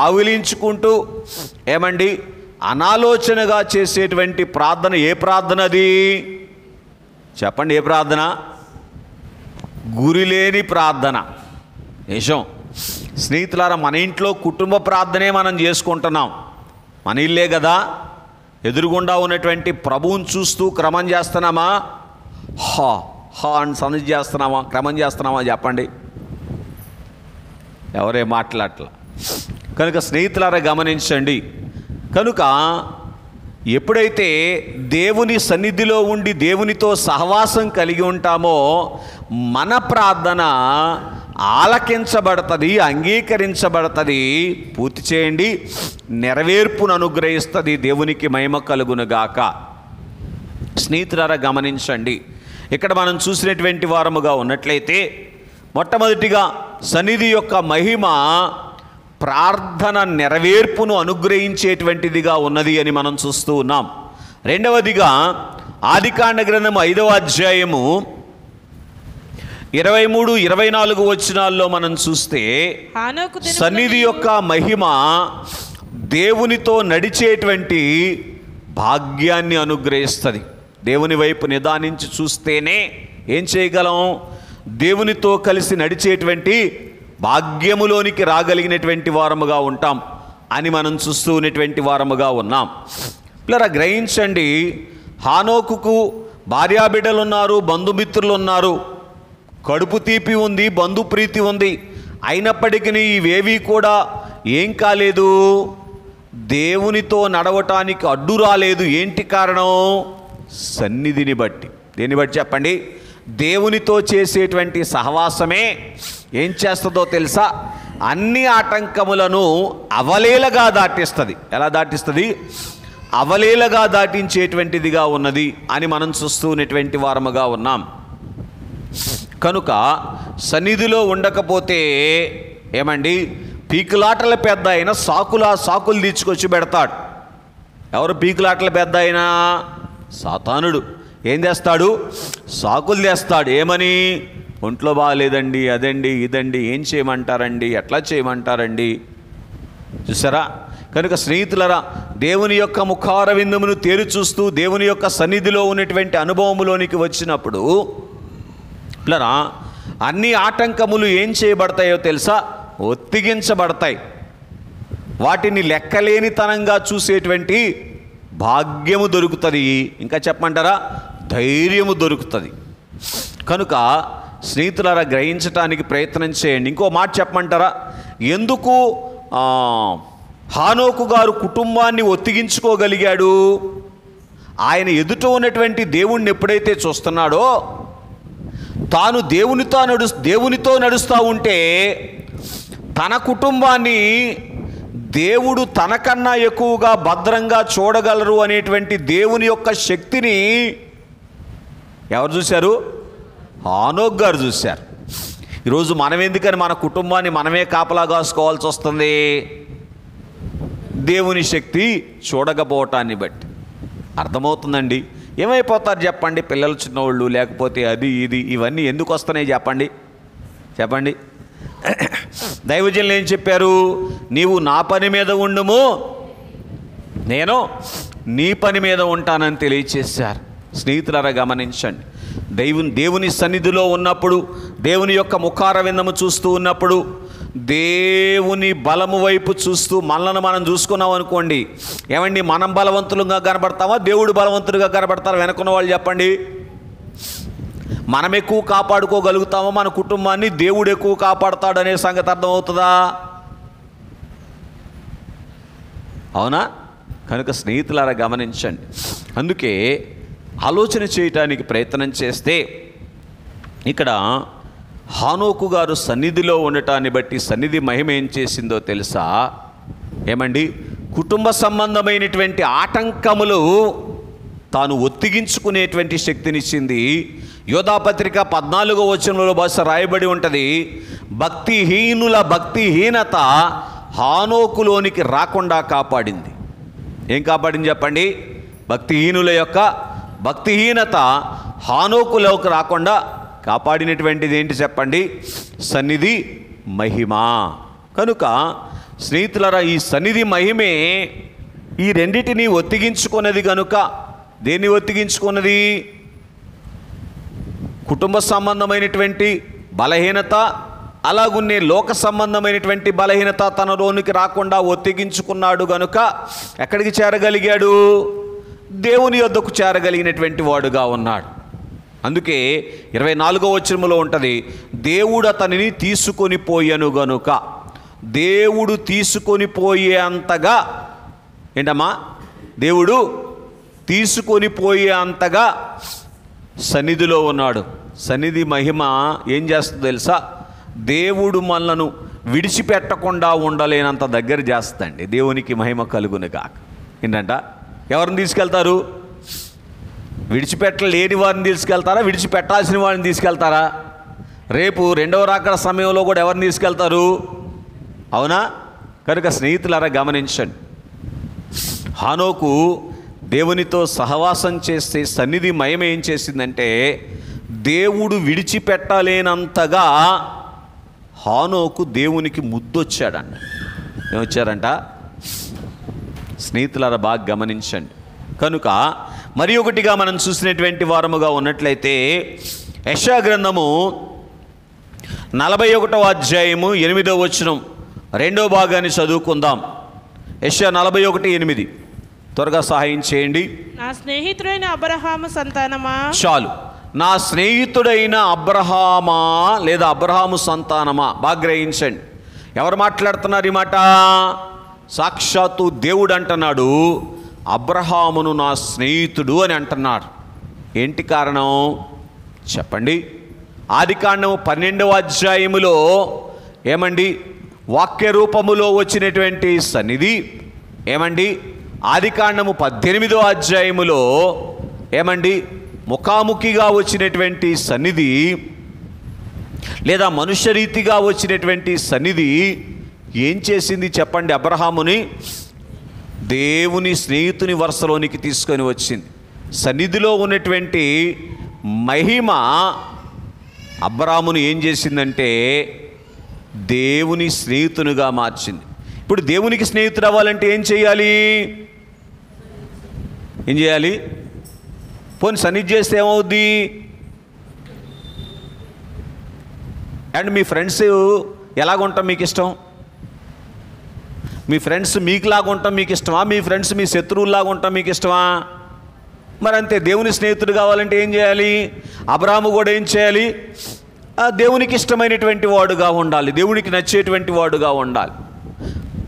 ఆవిలించుకుంటూ ఏమండి అనాలోచనగా చేసేటువంటి ప్రార్థన ఏ ప్రార్థన అది? చెప్పండి, ఏ ప్రార్థన? గురిలేని ప్రార్థన. నిజం స్నేహితులారా, మన ఇంట్లో కుటుంబ ప్రార్థనే మనం చేసుకుంటున్నాం. మన ఇల్లే కదా. ఎదురుగుండా ఉన్నటువంటి ప్రభువుని చూస్తూ క్రమం చేస్తున్నామా? హా హా అని సన్నిధి చేస్తున్నామా? క్రమం చేస్తున్నామా? చెప్పండి. ఎవరే మాట్లాడట్లా. కనుక స్నేహితులారా గమనించండి. కనుక ఎప్పుడైతే దేవుని సన్నిధిలో ఉండి దేవునితో సహవాసం కలిగి ఉంటామో మన ప్రార్థన ఆలకించబడుతుంది, అంగీకరించబడుతుంది. పూర్తి చేయండి, నెరవేర్పును అనుగ్రహిస్తుంది. దేవునికి మహిమ కలుగునుగాక. స్నేహితులారా గమనించండి. ఇక్కడ మనం చూసినటువంటి వారముగా ఉన్నట్లయితే మొట్టమొదటిగా సన్నిధి యొక్క మహిమ ప్రార్థన నెరవేర్పును అనుగ్రహించేటువంటిదిగా ఉన్నది అని మనం చూస్తూ ఉన్నాం. రెండవదిగా ఆదికాండ గ్రంథం 5వ అధ్యాయము 23-24 వచనాల్లో మనం చూస్తే సన్నిధి యొక్క మహిమ దేవునితో నడిచేటువంటి భాగ్యాన్ని అనుగ్రహిస్తుంది. దేవుని వైపు నిదానించి చూస్తేనే ఏం చేయగలం? దేవునితో కలిసి నడిచేటువంటి భాగ్యములోనికి రాగలిగినటువంటి వారముగా ఉంటాం అని మనం చూస్తూ ఉన్నటువంటి వారముగా ఉన్నాం. పిల్లరా గ్రహించండి, హానోకుకు భార్యాబిడ్డలు ఉన్నారు, బంధుమిత్రులు ఉన్నారు, కడుపు తీపి ఉంది, బంధుప్రీతి ఉంది. అయినప్పటికీ ఇవేవి కూడా ఏం కాలేదు, దేవునితో నడవటానికి అడ్డు రాలేదు. ఏంటి కారణం? సన్నిధిని బట్టి. దేన్ని బట్టి చెప్పండి? దేవునితో చేసేటువంటి సహవాసమే ఏం చేస్తుందో తెలుసా? అన్ని ఆటంకములను అవలీలగా దాటిస్తుంది. ఎలా దాటిస్తుంది? అవలీలగా దాటించేటువంటిదిగా ఉన్నది అని మనం చూస్తూ ఉన్నటువంటి వారముగా ఉన్నాం. కనుక సన్నిధిలో ఉండకపోతే ఏమండి, పీకులాటల పెద్ద అయిన సాకులు తీసుకొచ్చి పెడతాడు. ఎవరు పీకులాటల పెద్ద అయినా? సాతానుడు. ఏం చేస్తాడు? సాకులు తెస్తాడు. ఏమని? ఒంట్లో బాగాలేదండి, అదండి, ఇదండి, ఏం చేయమంటారండి, ఎట్లా చేయమంటారండి? చూసారా? కనుక స్నేహితులరా, దేవుని యొక్క ముఖారవిందమును తేరి చూస్తూ దేవుని యొక్క సన్నిధిలో ఉన్నటువంటి అనుభవములోనికి వచ్చినప్పుడు పిల్లరా అన్ని ఆటంకములు ఏం చేయబడతాయో తెలుసా? ఒత్తిగించబడతాయి. వాటిని లెక్కలేనితనంగా చూసేటువంటి భాగ్యము దొరుకుతుంది. ఇంకా చెప్పమంటారా? ధైర్యము దొరుకుతుంది. కనుక స్నేహితులారా గ్రహించటానికి ప్రయత్నం చేయండి. ఇంకో మాట చెప్పమంటారా? ఎందుకు హానోకు గారు కుటుంబాన్ని ఒత్తిగించుకోగలిగాడు? ఆయన ఉన్నటువంటి దేవుణ్ణి ఎప్పుడైతే చూస్తున్నాడో, తాను దేవునితో నడుస్తూ ఉంటే తన కుటుంబాన్ని దేవుడు తనకన్నా ఎక్కువగా భద్రంగా చూడగలరు అనేటువంటి దేవుని యొక్క శక్తిని ఎవరు చూశారు? హానోక్ గారు చూశారు. ఈరోజు మనం ఎందుకని మన కుటుంబాన్ని మనమే కాపలా కాసుకోవాల్సి వస్తుంది? దేవుని శక్తి చూడకపోవటాన్ని బట్టి. అర్థమవుతుందండి? ఏమైపోతారు చెప్పండి? పిల్లలు చిన్నవాళ్ళు, లేకపోతే అది ఇది ఇవన్నీ ఎందుకు వస్తున్నాయి చెప్పండి? చెప్పండి. దైవజనులు ఏం చెప్పారు? నీవు నా పని మీద ఉండుము, నేను నీ పని మీద ఉంటానని తెలియచేశారు. స్నేహితులారా గమనించండి, దేవుని సన్నిధిలో ఉన్నప్పుడు, దేవుని యొక్క ముఖారవిందము చూస్తూ ఉన్నప్పుడు, దేవుని బలము వైపు చూస్తూ మనల్ని మనం చూసుకున్నాం అనుకోండి, ఏమండి మనం బలవంతులుగా కనబడతామా, దేవుడు బలవంతులుగా కనబడతారా? వెనుకున్న వాళ్ళు చెప్పండి. మనం ఎక్కువ కాపాడుకోగలుగుతామో మన కుటుంబాన్ని, దేవుడు ఎక్కువ కాపాడుతాడు అనే సంగతి అర్థమవుతుందా? అవునా? కనుక స్నేహితులారా గమనించండి. అందుకే ఆలోచన చేయటానికి ప్రయత్నం చేస్తే ఇక్కడ హానోకు గారు సన్నిధిలో ఉండటాన్ని బట్టి సన్నిధి మహిమ ఏం చేసిందో తెలుసా? ఏమండి, కుటుంబ సంబంధమైనటువంటి ఆటంకములు తాను ఒత్తిగించుకునేటువంటి శక్తినిచ్చింది. యోధాపత్రిక 14వ వచనంలో బహుశా రాయబడి ఉంటుంది, భక్తిహీనుల భక్తిహీనత హానోకులోనికి రాకుండా కాపాడింది. ఏం కాపాడింది చెప్పండి? భక్తిహీనుల యొక్క భక్తిహీనత హానోకులోకి రాకుండా కాపాడినటువంటిది ఏంటి చెప్పండి? సన్నిధి మహిమ. కనుక స్నేహితులారా, ఈ సన్నిధి మహిమే ఈ రెండిటిని ఒత్తిగించుకున్నది. కనుక దేన్ని ఒత్తిగించుకున్నది? కుటుంబ సంబంధమైనటువంటి బలహీనత, అలాగున్నే లోక సంబంధమైనటువంటి బలహీనత తనలోనికి రాకుండా ఒత్తిగించుకున్నాడు. గనుక ఎక్కడికి చేరగలిగాడు? దేవుని యొద్దకు చేరగలిగినటువంటి వాడుగా ఉన్నాడు. అందుకే 24వ వచనములో ఉంటుంది, దేవుడు అతనిని తీసుకొని పోయెను గనుక. దేవుడు తీసుకొని పోయే అంతగా ఏంటమ్మా? దేవుడు తీసుకొని పోయే అంతగా సన్నిధిలో ఉన్నాడు. సన్నిధి మహిమ ఏం చేస్తుందో తెలుసా? దేవుడు మనలను విడిచిపెట్టకుండా ఉండలేనంత దగ్గర చేస్తండి. దేవునికి మహిమ కలుగును గాక. ఏంటంట? ఎవరిని తీసుకెళ్తారు? విడిచిపెట్టలేని వారిని తీసుకెళ్తారా? విడిచిపెట్టాల్సిన వారిని తీసుకెళ్తారా? రేపు రెండవ రాకడ సమయంలో కూడా ఎవరిని తీసుకెళ్తారు? అవునా? కనుక స్నేహితులారా గమనించండి, హానోకు దేవునితో సహవాసం చేస్తే సన్నిధి మహిమ ఏం చేసిందంటే, దేవుడు విడిచిపెట్టలేనంతగా హానోకు దేవునికి ముద్దొచ్చాడంట. ఏమొచ్చారంట? స్నేహితులారా బాగా గమనించండి. కనుక మరి ఒకటిగా మనం చూసినటువంటి వారముగా ఉన్నట్లయితే యెషయా గ్రంథము 41వ అధ్యాయము 8వ వచనం రెండో భాగాన్ని చదువుకుందాం. యెషయా 41:8. త్వరగా సహాయం చేయండి. నా స్నేహితుడైన అబ్రహాము సంతానమా. చాలు. నా స్నేహితుడైన అబ్రహామా లేదా అబ్రహాము సంతానమా. బాగా గ్రహించండి. ఎవరు మాట్లాడుతున్నారు ఈ మాట? సాక్షాత్తు దేవుడు అంటున్నాడు, అబ్రహామును నా స్నేహితుడు అని అంటున్నాడు. ఏంటి కారణం చెప్పండి? ఆదికాండము 12వ అధ్యాయములో ఏమండి వాక్య రూపములో వచ్చినటువంటి సన్నిధి, ఏమండి ఆదికాండము 18వ అధ్యాయములో ఏమండి ముఖాముఖిగా వచ్చినటువంటి సన్నిధి లేదా మనుష్యరీతిగా వచ్చినటువంటి సన్నిధి ఏం చేసింది చెప్పండి? అబ్రహాముని దేవుని స్నేహితుని వరుసలోనికి తీసుకొని వచ్చింది. సన్నిధిలో ఉన్నటువంటి మహిమ అబ్రహామును ఏం చేసిందంటే దేవుని స్నేహితునిగా మార్చింది. ఇప్పుడు దేవునికి స్నేహితుడు అవ్వాలంటే ఏం చేయాలి? ఏం చేయాలి? పోనీ సన్నిధి చేస్తే ఏమవుద్ది? అండ్ మీ ఫ్రెండ్స్ ఎలాగుంటాం మీకు ఇష్టం? మీ ఫ్రెండ్స్ మీకులాగా ఉంటాం మీకు ఇష్టమా? మీ ఫ్రెండ్స్ మీ శత్రువులాగా ఉంటాం మీకు ఇష్టమా? మరి అంతే. దేవుని స్నేహితుడు కావాలంటే ఏం చేయాలి? అబ్రహాము కూడా ఏం చేయాలి? దేవునికి ఇష్టమైనటువంటి వాడుగా ఉండాలి, దేవునికి నచ్చేటువంటి వాడుగా ఉండాలి.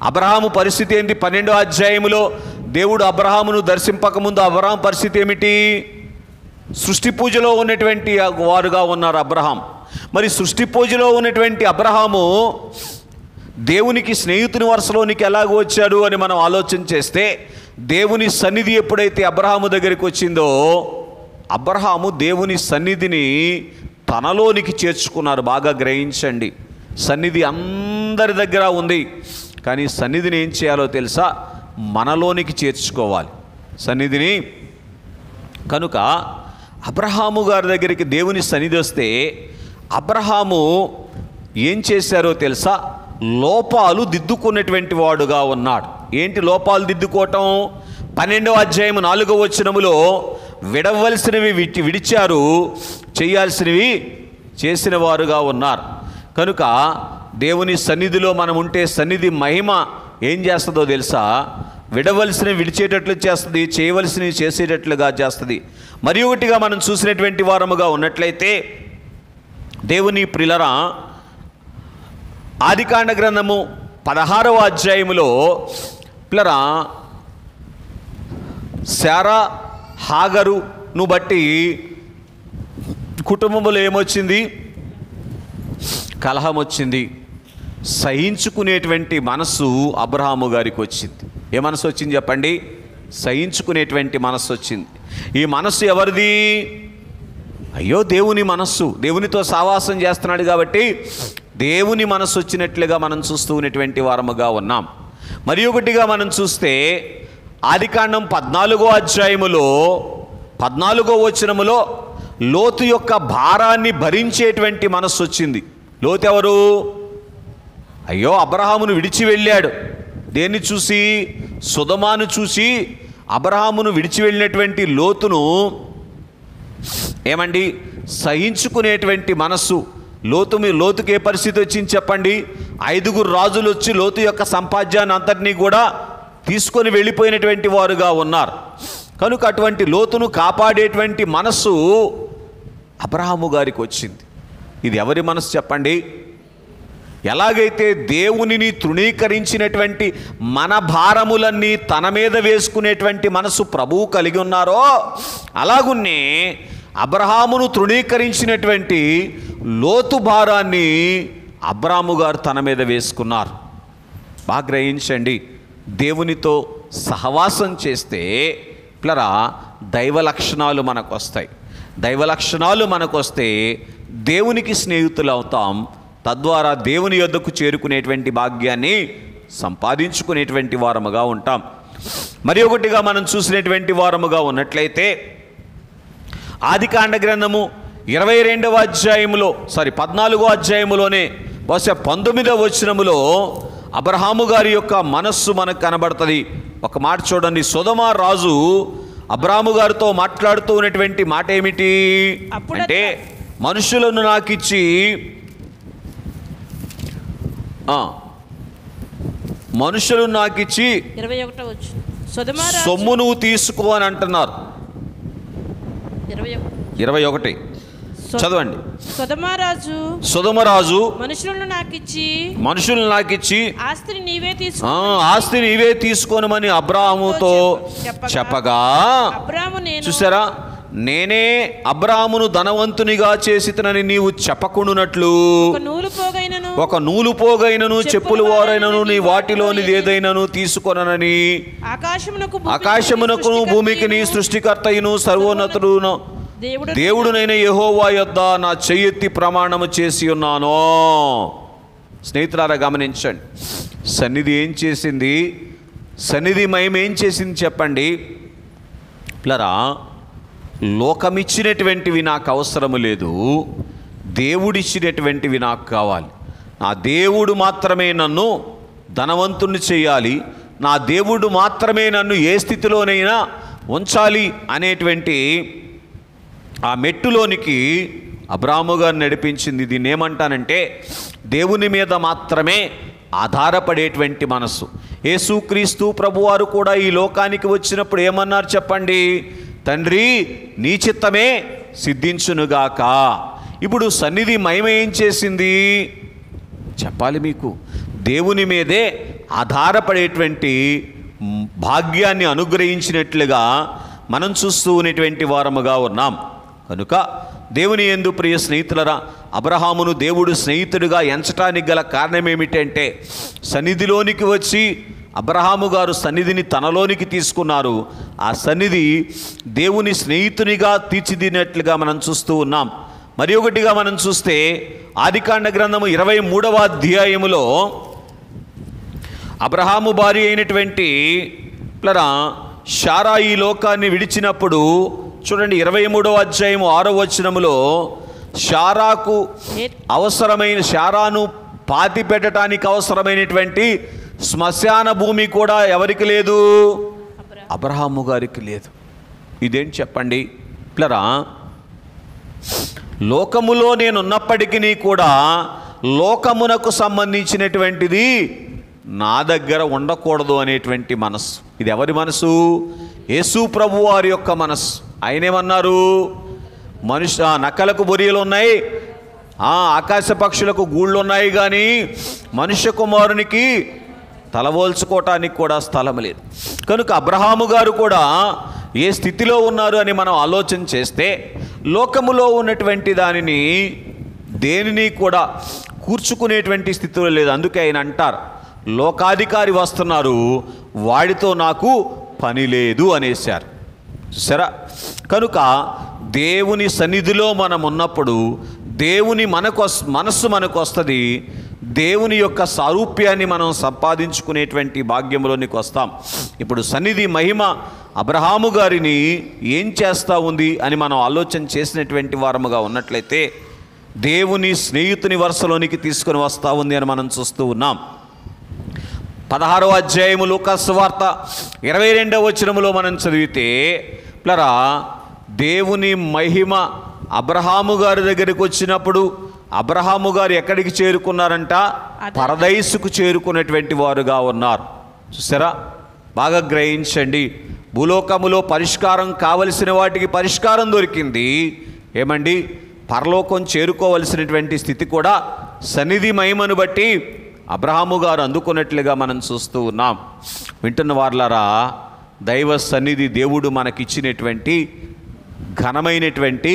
అబ్రహాము పరిస్థితి ఏంటి? 12వ అధ్యాయములో దేవుడు అబ్రహామును దర్శింపకముందు అబ్రహాం పరిస్థితి ఏమిటి? సృష్టి పూజలో ఉన్నటువంటి వారుగా ఉన్నారు అబ్రహాం. మరి సృష్టి పూజలో ఉన్నటువంటి అబ్రహాము దేవునికి స్నేహితుని వరుసలోనికి ఎలాగ వచ్చాడు అని మనం ఆలోచన చేస్తే, దేవుని సన్నిధి ఎప్పుడైతే అబ్రహాము దగ్గరికి వచ్చిందో అబ్రహాము దేవుని సన్నిధిని తనలోనికి చేర్చుకున్నారు. బాగా గ్రహించండి. సన్నిధి అందరి దగ్గర ఉంది, కానీ సన్నిధిని ఏం చేయాలో తెలుసా? మనలోనికి చేర్చుకోవాలి సన్నిధిని. కనుక అబ్రహాము గారి దగ్గరికి దేవుని సన్నిధి వస్తే అబ్రహాము ఏం చేశారో తెలుసా? లోపాలు దిద్దుకున్నటువంటి వాడుగా ఉన్నాడు. ఏంటి లోపాలు దిద్దుకోవటం? 12వ అధ్యాయం 4వ వచనములో విడవలసినవి విడిచారు, చేయాల్సినవి చేసిన వారుగా ఉన్నారు. కనుక దేవుని సన్నిధిలో మనం ఉంటే సన్నిధి మహిమ ఏం చేస్తుందో తెలుసా? విడవలసినవి విడిచేటట్లు చేస్తుంది, చేయవలసినవి చేసేటట్లుగా చేస్తుంది. మరి ఒకటిగా మనం చూసినటువంటి వారముగా ఉన్నట్లయితే దేవుని ప్రియులరా, ఆదికాండ గ్రంథము 16వ అధ్యాయములో పిల్లరా శారా హాగరును బట్టి కుటుంబంలో ఏమొచ్చింది? కలహం వచ్చింది. సహించుకునేటువంటి మనస్సు అబ్రహాము గారికి వచ్చింది. ఏ మనసు వచ్చింది చెప్పండి? సహించుకునేటువంటి మనస్సు వచ్చింది. ఈ మనస్సు ఎవరిది? అయ్యో దేవుని మనస్సు. దేవునితో సావాసం చేస్తున్నాడు కాబట్టి దేవుని మనస్సు వచ్చినట్లుగా మనం చూస్తూ ఉన్నటువంటి వారముగా ఉన్నాం. మరి ఒకటిగా మనం చూస్తే ఆదికాండం 14వ అధ్యాయములో 14వ వచనములో లోతు యొక్క భారాన్ని భరించేటువంటి మనస్సు వచ్చింది. లోతు ఎవరు? అయ్యో అబ్రహామును విడిచి వెళ్ళాడు. దేన్ని చూసి? సొదొమను చూసి అబ్రహామును విడిచి వెళ్ళినటువంటి లోతును ఏమండి సహించుకునేటువంటి మనస్సు. లోతుకి ఏ పరిస్థితి వచ్చింది చెప్పండి? 5 రాజులు వచ్చి లోతు యొక్క సంపాద్యాన్ని అంతటినీ కూడా తీసుకొని వెళ్ళిపోయినటువంటి వారుగా ఉన్నారు. కనుక అటువంటి లోతును కాపాడేటువంటి మనస్సు అబ్రహాము గారికి వచ్చింది. ఇది ఎవరి మనస్సు చెప్పండి? ఎలాగైతే దేవునిని తృణీకరించినటువంటి మన భారములన్నీ తన మీద వేసుకునేటువంటి మనసు ప్రభువు కలిగి ఉన్నారో, అలాగున్నే అబ్రహామును తృణీకరించినటువంటి లోతు భారాన్ని అబ్రాము గారు తన మీద వేసుకున్నారు. బాగా గ్రహించండి. దేవునితో సహవాసం చేస్తే పిల్లరా దైవ లక్షణాలు మనకు వస్తాయి. దైవ లక్షణాలు మనకు వస్తే దేవునికి స్నేహితులు అవుతాం. తద్వారా దేవుని యొద్దకు చేరుకునేటువంటి భాగ్యాన్ని సంపాదించుకునేటువంటి వారముగా ఉంటాం. మరి ఒకటిగా మనం చూసినటువంటి వారముగా ఉన్నట్లయితే ఆదికాండ గ్రంథము 22వ అధ్యాయములో 14వ అధ్యాయములోనే బహుశా 19వ వచనములో అబ్రహాము గారి యొక్క మనస్సు మనకు కనబడుతుంది. ఒక మాట చూడండి. సొదొమ రాజు అబ్రాము గారితో మాట్లాడుతూ ఉన్నటువంటి మాట ఏమిటి అంటే, మనుషులను నాకిచ్చి సొమ్ము నువ్వు తీసుకో అని అంటున్నారు. 21 చదవండి. సొదొమరాజు మనుషులను నాకిచ్చి ఆస్తిని నీవే తీసుకోనమని అబ్రాహాముతో చెప్పగా, చూసారా, నేనే అబ్రాహామును ధనవంతునిగా చేసితనని నీవు చెప్పకుండునట్లు ఒక నూలు పోగైనను చెప్పులు వారైనను నీ వాటిలోనిది ఏదైనను తీసుకొనని ఆకాశమునకు భూమికి నీ సృష్టికర్తయును సర్వోన్నతుడును దేవుడునైన యెహోవా యొద్ద నా చెయ్యెత్తి ప్రమాణము చేసి ఉన్నాను. స్నేహితులారా గమనించండి. సన్నిధి ఏం చేసింది? సన్నిధి మహిమ ఏం చేసింది చెప్పండి? పిల్లరా, లోకమిచ్చినటువంటివి నాకు అవసరము లేదు, దేవుడిచ్చినటువంటివి నాకు కావాలి. నా దేవుడు మాత్రమే నన్ను ధనవంతుణ్ణి చేయాలి, నా దేవుడు మాత్రమే నన్ను ఏ స్థితిలోనైనా ఉంచాలి అనేటువంటి ఆ మెట్టులోనికి అబ్రాము గారు నడిపించింది. దీన్ని ఏమంటానంటే దేవుని మీద మాత్రమే ఆధారపడేటువంటి మనస్సు. యేసుక్రీస్తు ప్రభువారు కూడా ఈ లోకానికి వచ్చినప్పుడు ఏమన్నారు చెప్పండి? తండ్రి నీ చిత్తమే సిద్ధించునుగాక. ఇప్పుడు సన్నిధి మహిమ ఏం చేసింది చెప్పాలి మీకు? దేవుని మీదే ఆధారపడేటువంటి భాగ్యాన్ని అనుగ్రహించినట్లుగా మనం చూస్తూ ఉన్నటువంటి వారముగా ఉన్నాం. కనుక దేవుని యందు ప్రియ స్నేహితులరా, అబ్రహామును దేవుడు స్నేహితుడిగా ఎంచటానికి గల కారణం ఏమిటంటే, సన్నిధిలోనికి వచ్చి అబ్రహాము గారు సన్నిధిని తనలోనికి తీసుకున్నారు. ఆ సన్నిధి దేవుని స్నేహితునిగా తీర్చిదిద్దినట్లుగా మనం చూస్తూ ఉన్నాం. మరి ఒకటిగా మనం చూస్తే ఆదికాండ గ్రంథము 23వ అధ్యాయములో అబ్రహాము భార్య అయినటువంటి శారా ఈ లోకాన్ని విడిచినప్పుడు చూడండి, 23వ అధ్యాయము 6వ వచనములో శారాకు అవసరమైన, శారాను పాతి పెట్టడానికి అవసరమైనటువంటి శ్మశాన భూమి కూడా ఎవరికి లేదు? అబ్రహాము గారికి లేదు. ఇదేంటి చెప్పండి పిల్లరా? లోకములో నేనున్నప్పటికీ కూడా లోకమునకు సంబంధించినటువంటిది నా దగ్గర ఉండకూడదు అనేటువంటి మనసు. ఇది ఎవరి మనసు? యేసు ప్రభు వారి యొక్క మనసు. ఆయనేమన్నారు? నక్కలకు బొరియలు ఉన్నాయి, ఆకాశ పక్షులకు గూళ్ళు ఉన్నాయి, కానీ మనుష్య కుమారునికి తలవోల్చుకోవటానికి కూడా స్థలం లేదు. కనుక అబ్రహాము గారు కూడా ఏ స్థితిలో ఉన్నారు అని మనం ఆలోచన చేస్తే, లోకములో ఉన్నటువంటి దానిని దేనిని కూడా కూర్చుకునేటువంటి స్థితిలో లేదు. అందుకే ఆయన అంటారు, లోకాధికారి వస్తున్నారు, వాడితో నాకు పని లేదు అనేశారు. సరే, కనుక దేవుని సన్నిధిలో మనం ఉన్నప్పుడు దేవుని మనస్సు మనకు వస్తుంది. దేవుని యొక్క సారూప్యాన్ని మనం సంపాదించుకునేటువంటి భాగ్యంలోనికి వస్తాం. ఇప్పుడు సన్నిధి మహిమ అబ్రహాము గారిని ఏం చేస్తూ ఉంది అని మనం ఆలోచన చేసినటువంటి వారముగా ఉన్నట్లయితే దేవుని స్నేహితుని వరుసలోనికి తీసుకొని వస్తూ ఉంది అని మనం చూస్తూ ఉన్నాం. 16వ అధ్యాయము లూకాసు వార్త 22వ వచనములో మనం చదివితే ప్లరా దేవుని మహిమ అబ్రహాము గారి దగ్గరికి వచ్చినప్పుడు అబ్రహాము గారు ఎక్కడికి చేరుకున్నారంట? పరదైసుకు చేరుకున్నటువంటి వారుగా ఉన్నారు. చూసారా, బాగా గ్రహించండి. భూలోకములో పరిష్కారం కావలసిన వాటికి పరిష్కారం దొరికింది. ఏమండి, పరలోకం చేరుకోవలసినటువంటి స్థితి కూడా సన్నిధి మహిమను బట్టి అబ్రహాము గారు అందుకున్నట్లుగా మనం చూస్తూ ఉన్నాం. వింటున్న వార్లారా, దైవ సన్నిధి దేవుడు మనకిచ్చినటువంటి ఘనమైనటువంటి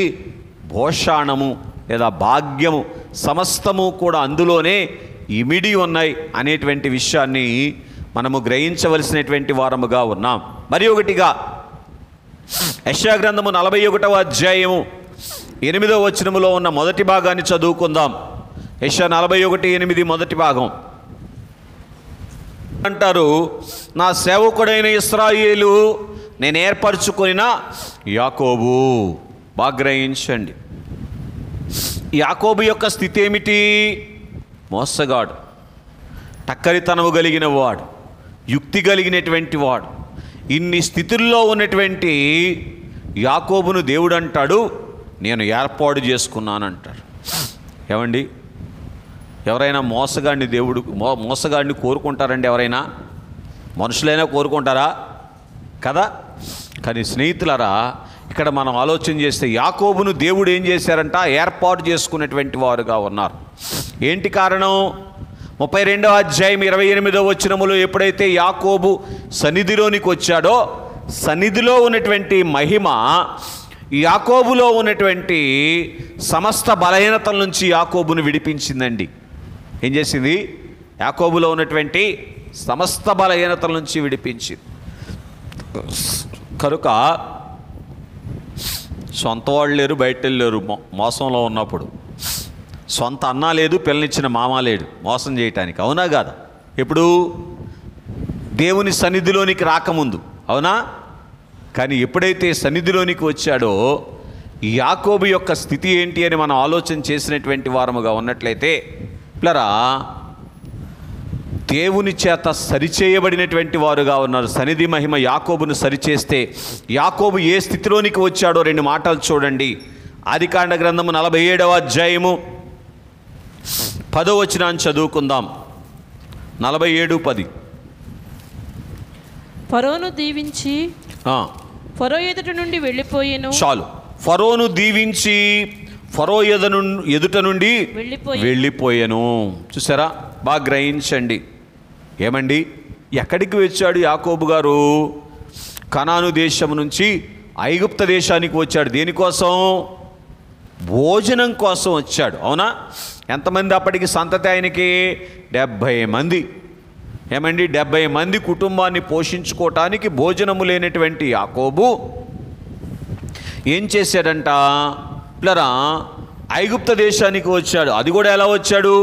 భోషాణము లేదా భాగ్యము సమస్తము కూడా అందులోనే ఇమిడి ఉన్నాయి అనేటువంటి విషయాన్ని మనము గ్రహించవలసినటువంటి వారముగా ఉన్నాం. మరి ఒకటిగా యెషయా గ్రంథము 41వ అధ్యాయము 8వ వచనములో ఉన్న మొదటి భాగాన్ని చదువుకుందాం. యెషయా 41:8 మొదటి భాగం అంటారు, నా సేవకుడైన ఇశ్రాయేలు నేను ఏర్పరచుకొనిన యాకోబు. బాగా గ్రహించండి, యాకోబు యొక్క స్థితి ఏమిటి? మోసగాడు, టక్కరితనము కలిగిన వాడు, యుక్తి కలిగినటువంటి వాడు. ఇన్ని స్థితుల్లో ఉన్నటువంటి యాకోబును దేవుడు అంటాడు, నేను ఏర్పాటు చేసుకున్నానంటాడు. ఏమండి, ఎవరైనా మోసగాడిని మోసగాడిని కోరుకుంటారండి? ఎవరైనా మనుషులైనా కోరుకుంటారా? కదా. కానీ స్నేహితులారా, ఇక్కడ మనం ఆలోచన చేస్తే యాకోబును దేవుడు ఏం చేశారంట? ఏర్పాటు చేసుకున్నటువంటి వారుగా ఉన్నారు. ఏంటి కారణం? 32వ అధ్యాయం 28వ వచనములో ఎప్పుడైతే యాకోబు సన్నిధిలోనికి వచ్చాడో, సన్నిధిలో ఉన్నటువంటి మహిమ యాకోబులో ఉన్నటువంటి సమస్త బలహీనతల నుంచి యాకోబును విడిపించిందండి. ఏం చేసింది? యాకోబులో ఉన్నటువంటి సమస్త బలహీనతల నుంచి విడిపించింది. కనుక సొంత వాళ్ళు లేరు, బయట లేరు. మోసంలో ఉన్నప్పుడు సొంత అన్న లేదు, పిల్లనిచ్చిన మామ లేడు మోసం చేయటానికి. అవునా కాదా? ఎప్పుడు? దేవుని సన్నిధిలోనికి రాకముందు. అవునా? కానీ ఎప్పుడైతే సన్నిధిలోనికి వచ్చాడో యాకోబు యొక్క స్థితి ఏంటి అని మనం ఆలోచన చేసినటువంటి వారముగా ఉన్నట్లయితే ప్లరా దేవుని చేత సరిచేయబడినటువంటి వారుగా ఉన్నారు. సన్నిధి మహిమ యాకోబును సరిచేస్తే యాకోబు ఏ స్థితిలోనికి వచ్చాడో 2 మాటలు చూడండి. ఆదికాండ గ్రంథము 47వ అధ్యాయము 10వ వచనాన్ని చదువుకుందాం. 47:10. ఫరోను దీవించి ఫరో ఎదుట నుండి వెళ్ళిపోయెను. చాలు. ఫరోను దీవించి ఫరో ఎదుట నుండి వెళ్ళిపోయాను. చూసారా? బాగా గ్రహించండి. ఏమండి, ఎక్కడికి వచ్చాడు యాకోబు గారు? కనాను దేశం నుంచి ఐగుప్త దేశానికి వచ్చాడు. దేనికోసం? భోజనం కోసం వచ్చాడు. అవునా? ఎంతమంది అప్పటికి సంతతి ఆయనకి? 70 మంది. ఏమండి, 70 మంది కుటుంబాన్ని పోషించుకోవటానికి భోజనము లేనటువంటి యాకోబు ఏం చేశాడంట? ప్లరా ఐగుప్త దేశానికి వచ్చాడు. అది కూడా ఎలా వచ్చాడు?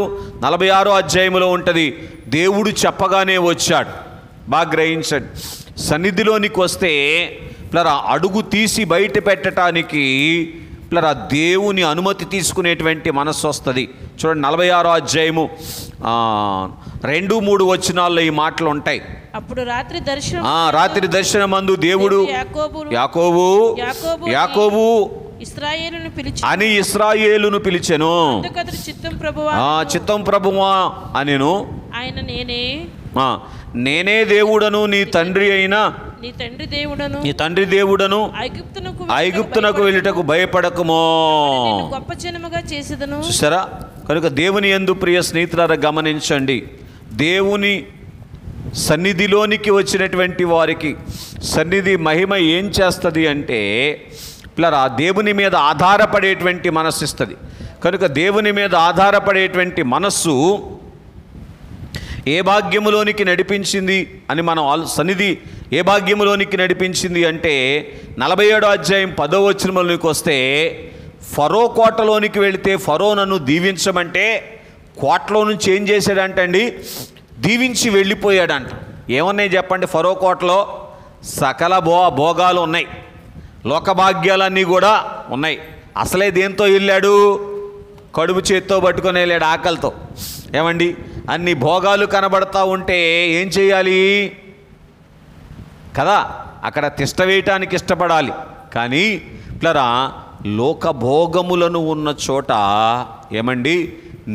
46వ అధ్యాయంలో ఉంటుంది. దేవుడు చెప్పగానే వచ్చాడు. బాగా గ్రహించండి. సన్నిధిలోనికి వస్తే ప్లరా అడుగు తీసి బయట పెట్టడానికి ప్లరా దేవుని అనుమతి తీసుకునేటువంటి మనస్సు వస్తుంది. చూడండి, 46వ అధ్యాయము 2-3 వచనాల్లో ఈ మాటలు ఉంటాయి. అప్పుడు రాత్రి దర్శనమందు దేవుడు యాకోబు అని ఇశ్రాయేలును పిలిచెను. చిత్తం ప్రభువా అనెను. ఆయన నేనే దేవుడను, నీ తండ్రి దేవుడను ఐగుప్తునకు వెళ్ళుటకు భయపడకమో. గొప్ప జనముగా చేసేదను. చూసారా? కనుక దేవుని యందు ప్రియ స్నేహితులారా గమనించండి. దేవుని సన్నిధిలోనికి వచ్చినటువంటి వారికి సన్నిధి మహిమ ఏం చేస్తుంది అంటే పిల్లరా దేవుని మీద ఆధారపడేటువంటి మనస్సు ఇస్తుంది. కనుక దేవుని మీద ఆధారపడేటువంటి మనస్సు ఏ భాగ్యములోనికి నడిపించింది అని మనం సన్నిధి ఏ భాగ్యములోనికి నడిపించింది అంటే 47వ అధ్యాయం 10వ వచనంలోనికి వస్తే, ఫరో కోటలోనికి వెళితే ఫరో నన్ను దీవించమంటే కోటలో నుంచి ఏం చేశాడంటండి, దీవించి వెళ్ళిపోయాడంట. ఏమన్నాయి చెప్పండి? ఫరో కోటలో సకల భోగాలు ఉన్నాయి, లోకభాగ్యాలన్నీ కూడా ఉన్నాయి. అసలే దేంతో వెళ్ళాడు? కడుపు చేత్తో పట్టుకొని వెళ్ళాడు, ఆకలితో. ఏమండి, అన్ని భోగాలు కనబడతా ఉంటే ఏం చేయాలి కదా? అక్కడ తిష్ట వేయటానికి ఇష్టపడాలి. కానీ ప్లరా లోకభోగములను ఉన్న చోట ఏమండి,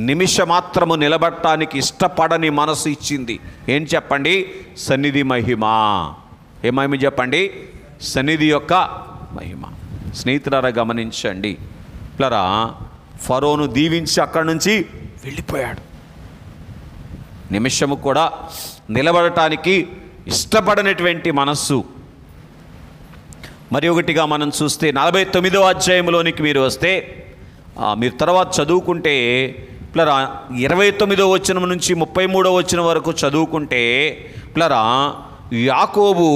నిమిషమాత్రము నిలబడటానికి ఇష్టపడని మనసు ఇచ్చింది. ఏం చెప్పండి? సన్నిధి మహిమ. ఏ మహిమ చెప్పండి? సన్నిధి యొక్క మహిమ. స్నేహితులారా గమనించండి, ప్లరా ఫరోను దీవించి అక్కడి నుంచి వెళ్ళిపోయాడు. నిమిషము కూడా నిలబడటానికి ఇష్టపడనటువంటి మనస్సు. మరి ఒకటిగా మనం చూస్తే 49వ అధ్యాయంలోనికి మీరు వస్తే, మీరు తర్వాత చదువుకుంటే ప్లరా 29వ వచనం నుంచి 33వ వచనం వరకు చదువుకుంటే, ప్లరా యాకోబు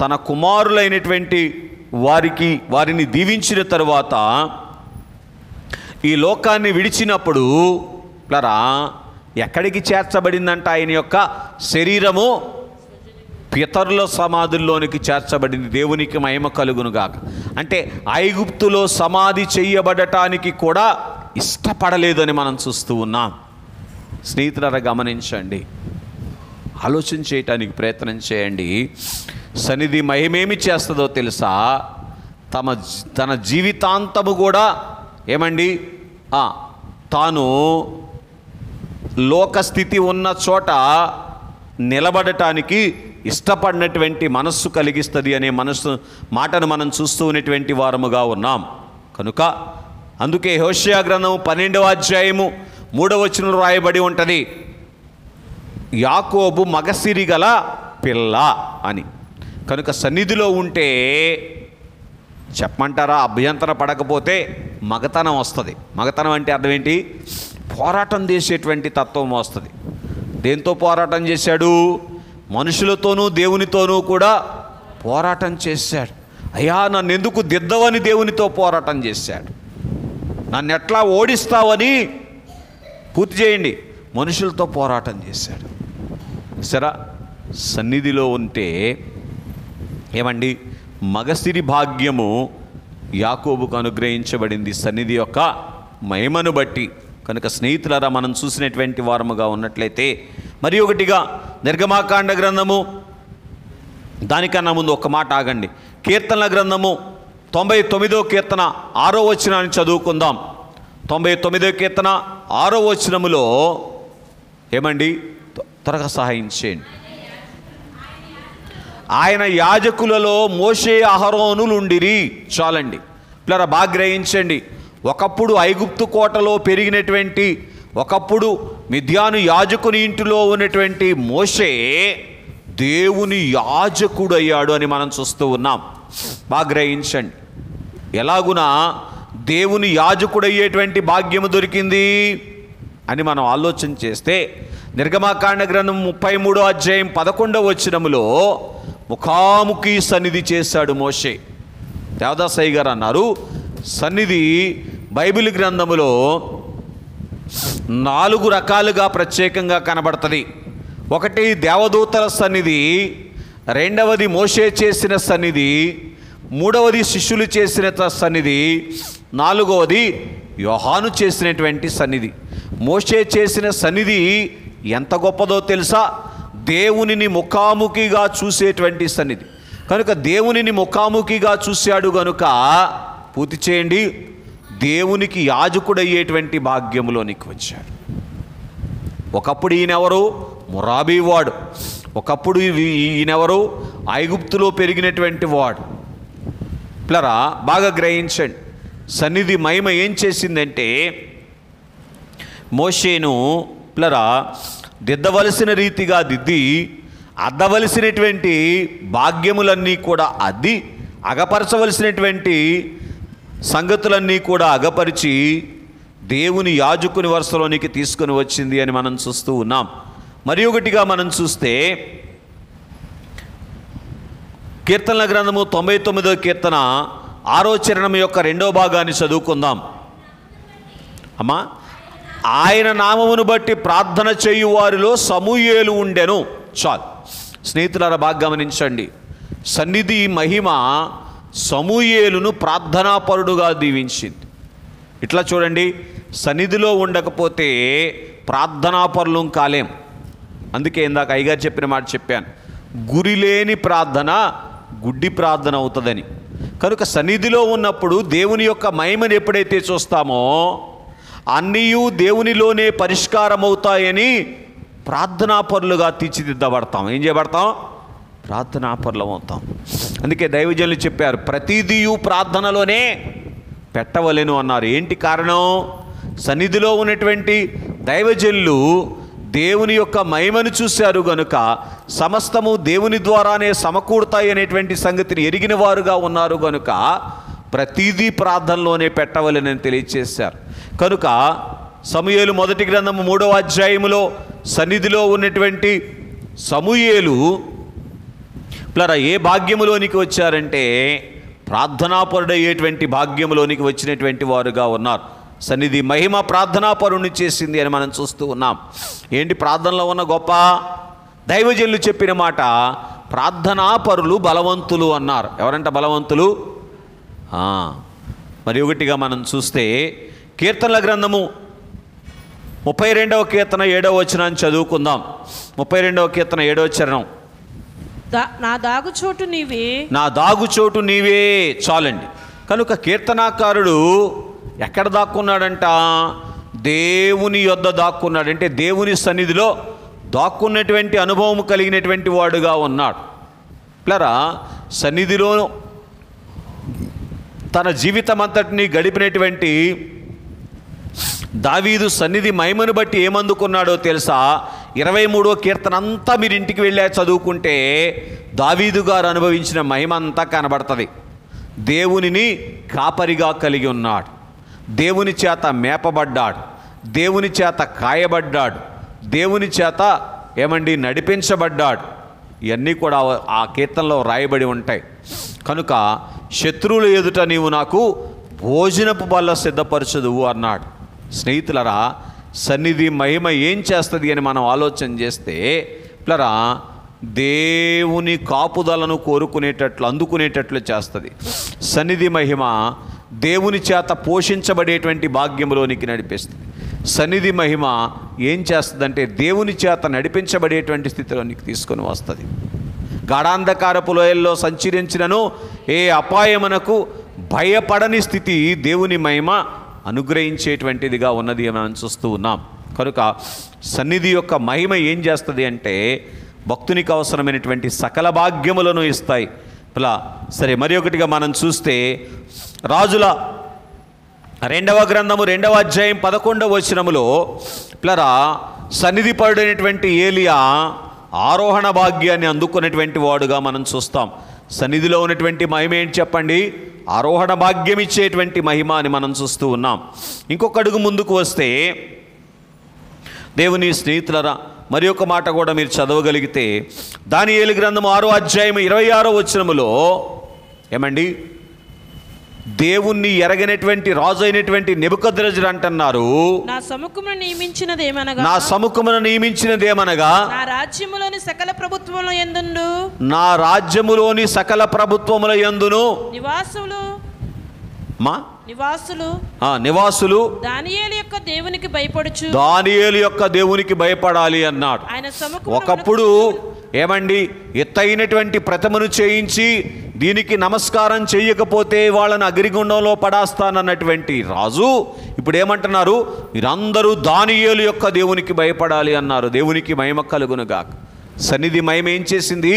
తన కుమారులైనటువంటి వారిని దీవించిన తరువాత ఈ లోకాన్ని విడిచినప్పుడు ప్లరా ఎక్కడికి చేర్చబడిందంట? ఆయన యొక్క శరీరము పితరుల సమాధుల్లోనికి చేర్చబడింది. దేవునికి మహిమ కలుగునుగాక. అంటే ఐగుప్తులో సమాధి చెయ్యబడటానికి కూడా ఇష్టపడలేదని మనం చూస్తూ ఉన్నాం. స్నేహితులారా గమనించండి, ఆలోచన చేయటానికి ప్రయత్నం చేయండి. సన్నిధి మహిమేమి చేస్తుందో తెలుసా? తన జీవితాంతము కూడా ఏమండి, తాను లోకస్థితి ఉన్న చోట నిలబడటానికి ఇష్టపడినటువంటి మనస్సు కలిగిస్తుంది అనే మాటను మనం చూస్తూ ఉన్నటువంటి వారముగా ఉన్నాం. కనుక అందుకే హోషేయ గ్రంథము 12వ అధ్యాయము 3వ వచనంలో రాయబడి ఉంటుంది, యాకోబు మగసిరి గల పిల్ల అని. కనుక సన్నిధిలో ఉంటే చెప్పమంటారా, అభ్యంతర పడకపోతే మగతనం వస్తుంది. మగతనం అంటే అర్థం ఏంటి? పోరాటం చేసేటువంటి తత్వం వస్తుంది. దేంతో పోరాటం చేశాడు? మనుషులతోనూ దేవునితోనూ కూడా పోరాటం చేశాడు. అయ్యా నన్ను ఎందుకు దిద్దవని దేవునితో పోరాటం చేశాడు. నన్ను ఎట్లా ఓడిస్తావని పూర్తి చేయండి మనుషులతో పోరాటం చేశాడు. సరే, సన్నిధిలో ఉంటే ఏమండి, మగసిరి భాగ్యము యాకోబుకు అనుగ్రహించబడింది సన్నిధి యొక్క మహిమను బట్టి. కనుక స్నేహితులారా మనం చూసినటువంటి వారముగా ఉన్నట్లయితే, మరి ఒకటిగా నిర్గమాకాండ గ్రంథము, దానికన్నా ముందు ఒక మాట ఆగండి. కీర్తనల గ్రంథము 99వ కీర్తన 6వ వచనాన్ని చదువుకుందాం. 99వ కీర్తన 6వ వచనములో ఏమండి, త్వరగా సహాయం చేయండి. ఆయన యాజకులలో మోషే అహరోనులుండిరి. చాలండి పిల్లరా, బాగా గ్రహించండి. ఒకప్పుడు ఐగుప్తు కోటలో పెరిగినటువంటి, ఒకప్పుడు మిద్యాను యాజకుని ఇంటిలో ఉన్నటువంటి మోషే దేవుని యాజకుడు అయ్యాడు అని మనం చూస్తూ ఉన్నాం. బాగా గ్రహించండి. ఎలాగునా దేవుని యాజకుడు అయ్యేటువంటి భాగ్యము దొరికింది అని మనం ఆలోచన చేస్తే, నిర్గమాకాండ గ్రంథం 33వ అధ్యాయం 11వ వచనములో ముఖాముఖి సన్నిధి చేశాడు మోషే. దేవదాసయ్య గారు అన్నారు, సన్నిధి బైబిల్ గ్రంథములో 4 రకాలుగా ప్రత్యేకంగా కనబడుతుంది. ఒకటి దేవదూతల సన్నిధి, రెండవది మోషే చేసిన సన్నిధి, మూడవది శిష్యులు చేసిన సన్నిధి, నాలుగవది యోహాను చేసినటువంటి సన్నిధి. మోషే చేసిన సన్నిధి ఎంత గొప్పదో తెలుసా? దేవునిని ముఖాముఖిగా చూసేటువంటి సన్నిధి. కనుక దేవునిని ముఖాముఖిగా చూశాడు గనుక పూర్తి చేయండి, దేవునికి యాజకుడయ్యేటువంటి భాగ్యములోనికి వచ్చాడు. ఒకప్పుడు ఈయనెవరు? మొరాబీవాడు. ఒకప్పుడు ఈయనెవరు? ఐగుప్తులో పెరిగినటువంటి వాడు. పిల్లరా బాగా గ్రహించండి. సన్నిధి మహిమ ఏం చేసిందంటే, మోషేను పిల్లరా దిద్దవలసిన రీతిగా దిద్ది, అద్దవలసినటువంటి భాగ్యములన్నీ కూడా అద్ది, అగపరచవలసినటువంటి సంగతులన్నీ కూడా అగపరిచి దేవుని యాజకుని వరుసలోనికి తీసుకుని వచ్చింది అని మనం చూస్తూ ఉన్నాం. మరి ఒకటిగా మనం చూస్తే కీర్తనల గ్రంథము 99వ కీర్తన 6వ చరణం యొక్క 2వ భాగాన్ని చదువుకుందాం. అమ్మా, ఆయన నామమును బట్టి ప్రార్థన చేయు వారిలో సమూయేలు ఉండెను. చాలు స్నేహితులారా, బాగా గమనించండి. సన్నిధి మహిమ సమూయేలును ప్రార్థనాపరుడుగా దీవించింది. ఇట్లా చూడండి, సన్నిధిలో ఉండకపోతే ప్రార్థనాపరులం కాలేం. అందుకే ఇందాక అయ్యగారు చెప్పిన మాట చెప్పాను, గురిలేని ప్రార్థన గుడ్డి ప్రార్థన అవుతుందని. కనుక సన్నిధిలో ఉన్నప్పుడు దేవుని యొక్క మహిమను ఎప్పుడైతే చూస్తామో అన్నీయు దేవునిలోనే పరిష్కారం అవుతాయని ప్రార్థనాపరులుగా తీర్చిదిద్దబడతాం. ఏం చేయబడతాం? ప్రార్థనాపరులం అవుతాం. అందుకే దైవజనులు చెప్పారు, ప్రతిదీయు ప్రార్థనలోనే పెట్టవలెను అన్నారు. ఏంటి కారణం? సన్నిధిలో ఉన్నటువంటి దైవజనులు దేవుని యొక్క మహిమను చూశారు గనుక సమస్తము దేవుని ద్వారానే సమకూడతాయి అనేటువంటి సంగతిని ఎరిగిన వారుగా ఉన్నారు గనుక ప్రతిదీ ప్రార్థనలోనే పెట్టవలెనని తెలియచేశారు. కనుక సమూయేలు మొదటి గ్రంథము 3వ అధ్యాయములో సన్నిధిలో ఉన్నటువంటి సమూయేలు ఏ భాగ్యములోనికి వచ్చారంటే ప్రార్థనాపరుడయ్యేటువంటి భాగ్యములోనికి వచ్చినటువంటి వారుగా ఉన్నారు. సన్నిధి మహిమ ప్రార్థనాపరుని చేసింది అని మనం చూస్తూ ఉన్నాం. ఏంటి ప్రార్థనలో ఉన్న గొప్ప? దైవజనులు చెప్పిన మాట, ప్రార్థనాపరులు బలవంతులు అన్నారు. ఎవరంట బలవంతులు? మరి ఒకటిగా మనం చూస్తే కీర్తనల గ్రంథము 32వ కీర్తన 7వ వచనాన్ని చదువుకుందాం. 32వ కీర్తన 7వ చరణం. నా దాగుచోటు నీవే, నా దాగుచోటు నీవే. చాలండి. కనుక కీర్తనాకారుడు ఎక్కడ దాక్కున్నాడంట? దేవుని యొద్ద దాక్కున్నాడు. అంటే దేవుని సన్నిధిలో దాక్కున్నటువంటి అనుభవం కలిగినటువంటి వాడుగా ఉన్నాడు. సన్నిధిలో తన జీవితం అంతటిని గడిపినటువంటి దావీదు సన్నిధి మహిమను బట్టి ఏమందుకున్నాడో తెలుసా? 23వ కీర్తన అంతా మీరు ఇంటికి వెళ్ళా చదువుకుంటే దావీదు గారు అనుభవించిన మహిమ అంతా కనబడుతుంది. దేవునిని కాపరిగా కలిగి ఉన్నాడు, దేవుని చేత మేపబడ్డాడు, దేవుని చేత కాయబడ్డాడు, దేవుని చేత నడిపించబడ్డాడు. ఇవన్నీ కూడా ఆ కీర్తనలో రాయబడి ఉంటాయి. కనుక శత్రువుల ఎదుట నీవు నాకు భోజనపు బల్ల సిద్ధపరచదువు అన్నాడు. స్నేహితులరా, సన్నిధి మహిమ ఏం చేస్తుంది అని మనం ఆలోచన చేస్తే దేవుని కాపుదలను కోరుకునేటట్లు అందుకునేటట్లు చేస్తుంది. సన్నిధి మహిమ దేవుని చేత పోషించబడేటువంటి భాగ్యంలోనికి నడిపిస్తుంది. సన్నిధి మహిమ ఏం చేస్తుందంటే దేవుని చేత నడిపించబడేటువంటి స్థితిలోనికి తీసుకొని వస్తుంది. గాఢాంధకారపు లోయల్లో సంచరించినను ఏ అపాయమునకు భయపడని స్థితి దేవుని మహిమ అనుగ్రహించేటువంటిదిగా ఉన్నది అని మనం చూస్తూ ఉన్నాం. కనుక సన్నిధి యొక్క మహిమ ఏం చేస్తుంది అంటే భక్తునికి అవసరమైనటువంటి సకల భాగ్యములను ఇస్తాయి. సరే, మరి ఒకటిగా మనం చూస్తే రాజుల 2వ గ్రంథము 2వ అధ్యాయం 11వ వచనములో సన్నిధి పరుడైనటువంటి ఏలియా ఆరోహణ భాగ్యాన్ని అందుకున్నటువంటి వాడుగా మనం చూస్తాం. సన్నిధిలో ఉన్నటువంటి మహిమ ఏంటి చెప్పండి? ఆరోహణ భాగ్యం ఇచ్చేటువంటి మహిమ అని మనం చూస్తూ ఉన్నాం. ఇంకొక అడుగు ముందుకు వస్తే దేవుని స్నేహితులరా, మరి ఒక మాట కూడా మీరు చదవగలిగితే దానియేలు గ్రంథం 6వ అధ్యాయం 26వ వచనములో దేవుణ్ణి ఎరగనటువంటి రాజు అయినటువంటి నెబుకద్నెజరు అంటున్నారు, నా సముఖమును నియమించినదేమనగా నా రాజ్యములోని సకల ప్రభుత్వముల యందును నివాసులు దానియేలు యొక్క దేవునికి భయపడాలి అన్నాడు. ఒకప్పుడు ఎత్తైనటువంటి ప్రతిమను చేయించి దీనికి నమస్కారం చేయకపోతే వాళ్ళని అగ్నిగుండంలో పడాస్తానన్నటువంటి రాజు ఇప్పుడు ఏమంటున్నారు? మీరందరూ దానియేలు యొక్క దేవునికి భయపడాలి అన్నారు. దేవునికి మహిమ కలుగునుగాక. సన్నిధి మహిమ ఏం చేసింది?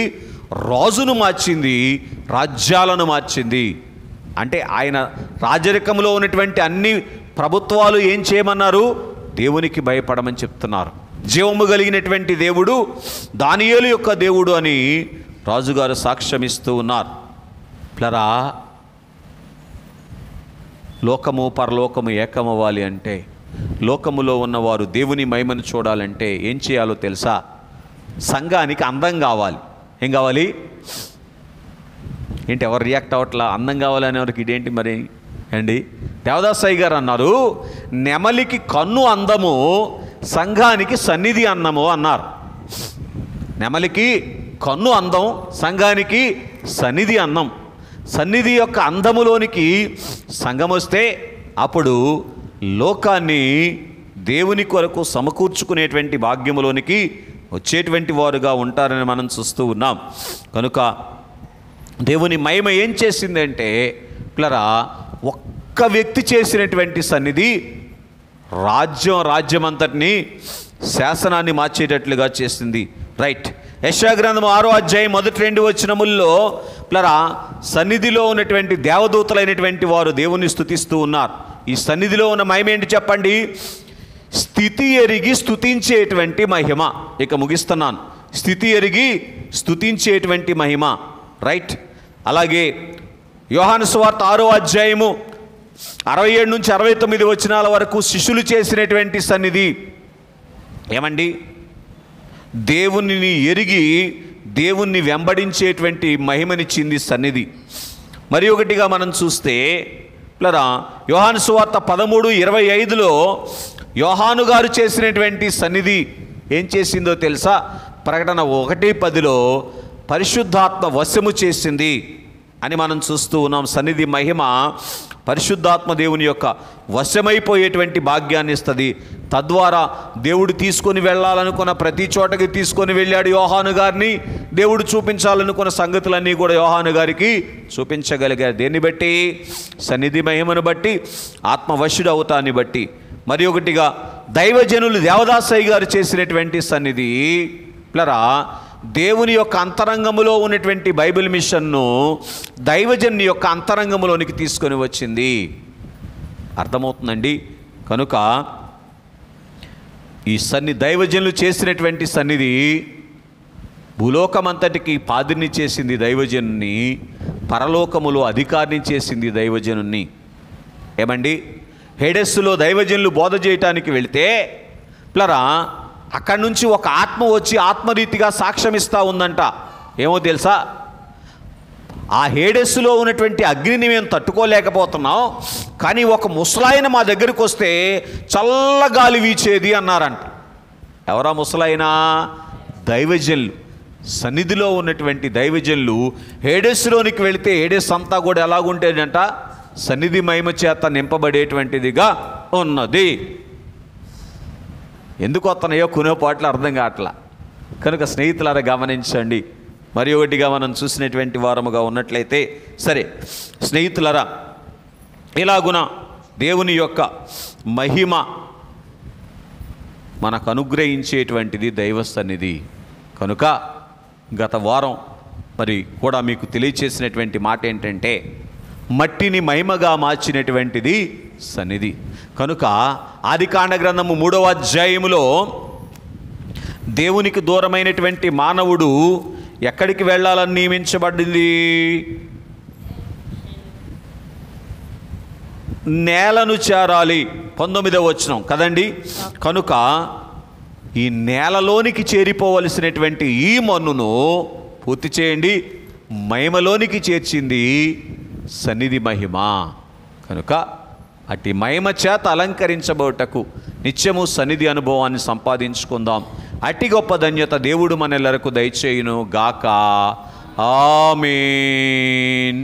రాజును మార్చింది, రాజ్యాలను మార్చింది. అంటే ఆయన రాజరికంలో ఉన్నటువంటి అన్ని ప్రభుత్వాలు ఏం చేయమన్నారు? దేవునికి భయపడమని చెప్తున్నారు. జీవము కలిగినటువంటి దేవుడు దానియేలు యొక్క దేవుడు అని రాజుగారు సాక్ష్యమిస్తూ ఉన్నారు. లోకము పరలోకము ఏకమవ్వాలి అంటే, లోకములో ఉన్నవారు దేవుని మహిమను చూడాలంటే ఏం చేయాలో తెలుసా? సంఘానికి అందం కావాలి. ఏం కావాలి? ఏంటి ఎవరు రియాక్ట్ అవ్వట్లా? అందం కావాలని ఎవరికి ఇదేంటి మరి అండి? దేవదాసయ్య గారు అన్నారు, నెమలికి కన్ను అందము, సంఘానికి సన్నిధి అన్నము అన్నారు. నెమలికి కన్ను అందం, సంఘానికి సన్నిధి అన్నం. సన్నిధి యొక్క అందములోనికి సంఘం వస్తే అప్పుడు లోకాన్ని దేవుని కొరకు సమకూర్చుకునేటువంటి భాగ్యములోనికి వచ్చేటువంటి వారుగా ఉంటారని మనం చూస్తూ ఉన్నాం. కనుక దేవుని మహిమ ఏం చేసిందంటే పిల్లరా, ఒక్క వ్యక్తి చేసినటువంటి సన్నిధి రాజ్యమంతటిని, శాసనాన్ని మార్చేటట్లుగా చేసింది. రైట్. యెషయా గ్రంథం 6వ అధ్యాయం మొదటి 2 వచనముల్లో పిల్లరా, సన్నిధిలో ఉన్నటువంటి దేవదూతలైనటువంటి వారు దేవుని స్తుతిస్తూ ఉన్నారు. ఈ సన్నిధిలో ఉన్న మహిమ ఏంటి చెప్పండి? స్థితి ఎరిగి స్తుతించేటువంటి మహిమ. ఇక ముగిస్తున్నాను. స్థితి ఎరిగి స్తుతించేటువంటి మహిమ. రైట్. అలాగే యోహాను సువార్త 6వ అధ్యాయము 67 నుంచి 69 వచనాల వరకు శిష్యులు చేసినటువంటి సన్నిధి ఏమండి? దేవునిని ఎరిగి దేవుణ్ణి వెంబడించేటువంటి మహిమనిచ్చింది సన్నిధి. మరి ఒకటిగా మనం చూస్తే పిల్లరా, యోహాను సువార్త 13:25లో యోహాను గారు చేసినటువంటి సన్నిధి ఏం చేసిందో తెలుసా? ప్రకటన 1:10లో పరిశుద్ధాత్మ వశము చేసింది అని మనం చూస్తూ ఉన్నాం. సన్నిధి మహిమ పరిశుద్ధాత్మ దేవుని యొక్క వశమైపోయేటువంటి భాగ్యాన్ని ఇస్తుంది. తద్వారా దేవుడు తీసుకొని వెళ్ళాలనుకున్న ప్రతి చోటకి తీసుకొని వెళ్ళాడు యోహాను గారిని. దేవుడు చూపించాలనుకున్న సంగతులన్నీ కూడా యోహాను గారికి చూపించగలిగారు. దేన్ని బట్టి? సన్నిధి మహిమను బట్టి, ఆత్మవశుడు అవుతాన్ని బట్టి. మరి ఒకటిగా దైవజనులు దేవదాసయ్య గారు చేసినటువంటి సన్నిధి ప్లరా, దేవుని యొక్క అంతరంగములో ఉన్నటువంటి బైబిల్ మిషన్ను దైవజనుని యొక్క అంతరంగములోనికి తీసుకొని వచ్చింది. అర్థమవుతుందండి? కనుక ఈ దైవజనులు చేసినటువంటి సన్నిధి భూలోకమంతటికి పాదిని చేసింది దైవజనుని, పరలోకములో అధికారిని చేసింది దైవజనుని. ఏమండి? హేడెస్సులో దైవజనులు బోధ చేయటానికి వెళితే ప్లరా, అక్కడి నుంచి ఒక ఆత్మ వచ్చి ఆత్మరీతిగా సాక్ష్యం ఇస్తూ ఉందంట. ఏమో తెలుసా? ఆ హేడెస్సులో ఉన్నటువంటి అగ్నిని మేము తట్టుకోలేకపోతున్నాం, కానీ ఒక ముసలాయన మా దగ్గరికి వస్తే చల్లగాలి వీచేది అన్నారంట. ఎవరా ముసలాయన? దైవజనులు. సన్నిధిలో ఉన్నటువంటి దైవజనులు హేడెస్సులోనికి వెళితే హేడెస్ అంతా కూడా ఎలాగుంటేదంట? సన్నిధి మహిమ చేత నింపబడేటువంటిదిగా ఉన్నది. ఎందుకు వస్తున్నాయో కొనేపాట్లు అర్థం కావట్లా. కనుక స్నేహితులారా గమనించండి. మరి ఒకటిగా మనం చూసినటువంటి వారముగా ఉన్నట్లయితే సరే స్నేహితులారా, ఇలాగున దేవుని యొక్క మహిమ మనకు అనుగ్రహించేటువంటిది దైవ సన్నిధి. కనుక గత వారం మరి కూడా మీకు తెలియచేసినటువంటి మాట ఏంటంటే, మట్టిని మహిమగా మార్చినటువంటిది సన్నిధి. కనుక ఆదికాండ గ్రంథము 3వ అధ్యాయములో దేవునికి దూరమైనటువంటి మానవుడు ఎక్కడికి వెళ్ళాలని నియమించబడింది? నేలను చేరాలి. 19వ వచనం కదండి. కనుక ఈ నేలలోనికి చేరిపోవలసినటువంటి ఈ మన్నును పూర్తి చేయండి, మహిమలోనికి చేర్చింది సన్నిధి మహిమ. కనుక అట్టి మహిమ చేత అలంకరించబోటకు నిత్యము సన్నిధి అనుభవాన్ని సంపాదించుకుందాం. అట్టి గొప్ప ధన్యత దేవుడు మనెల్లరకు దయచేయును గాక. ఆమేన్.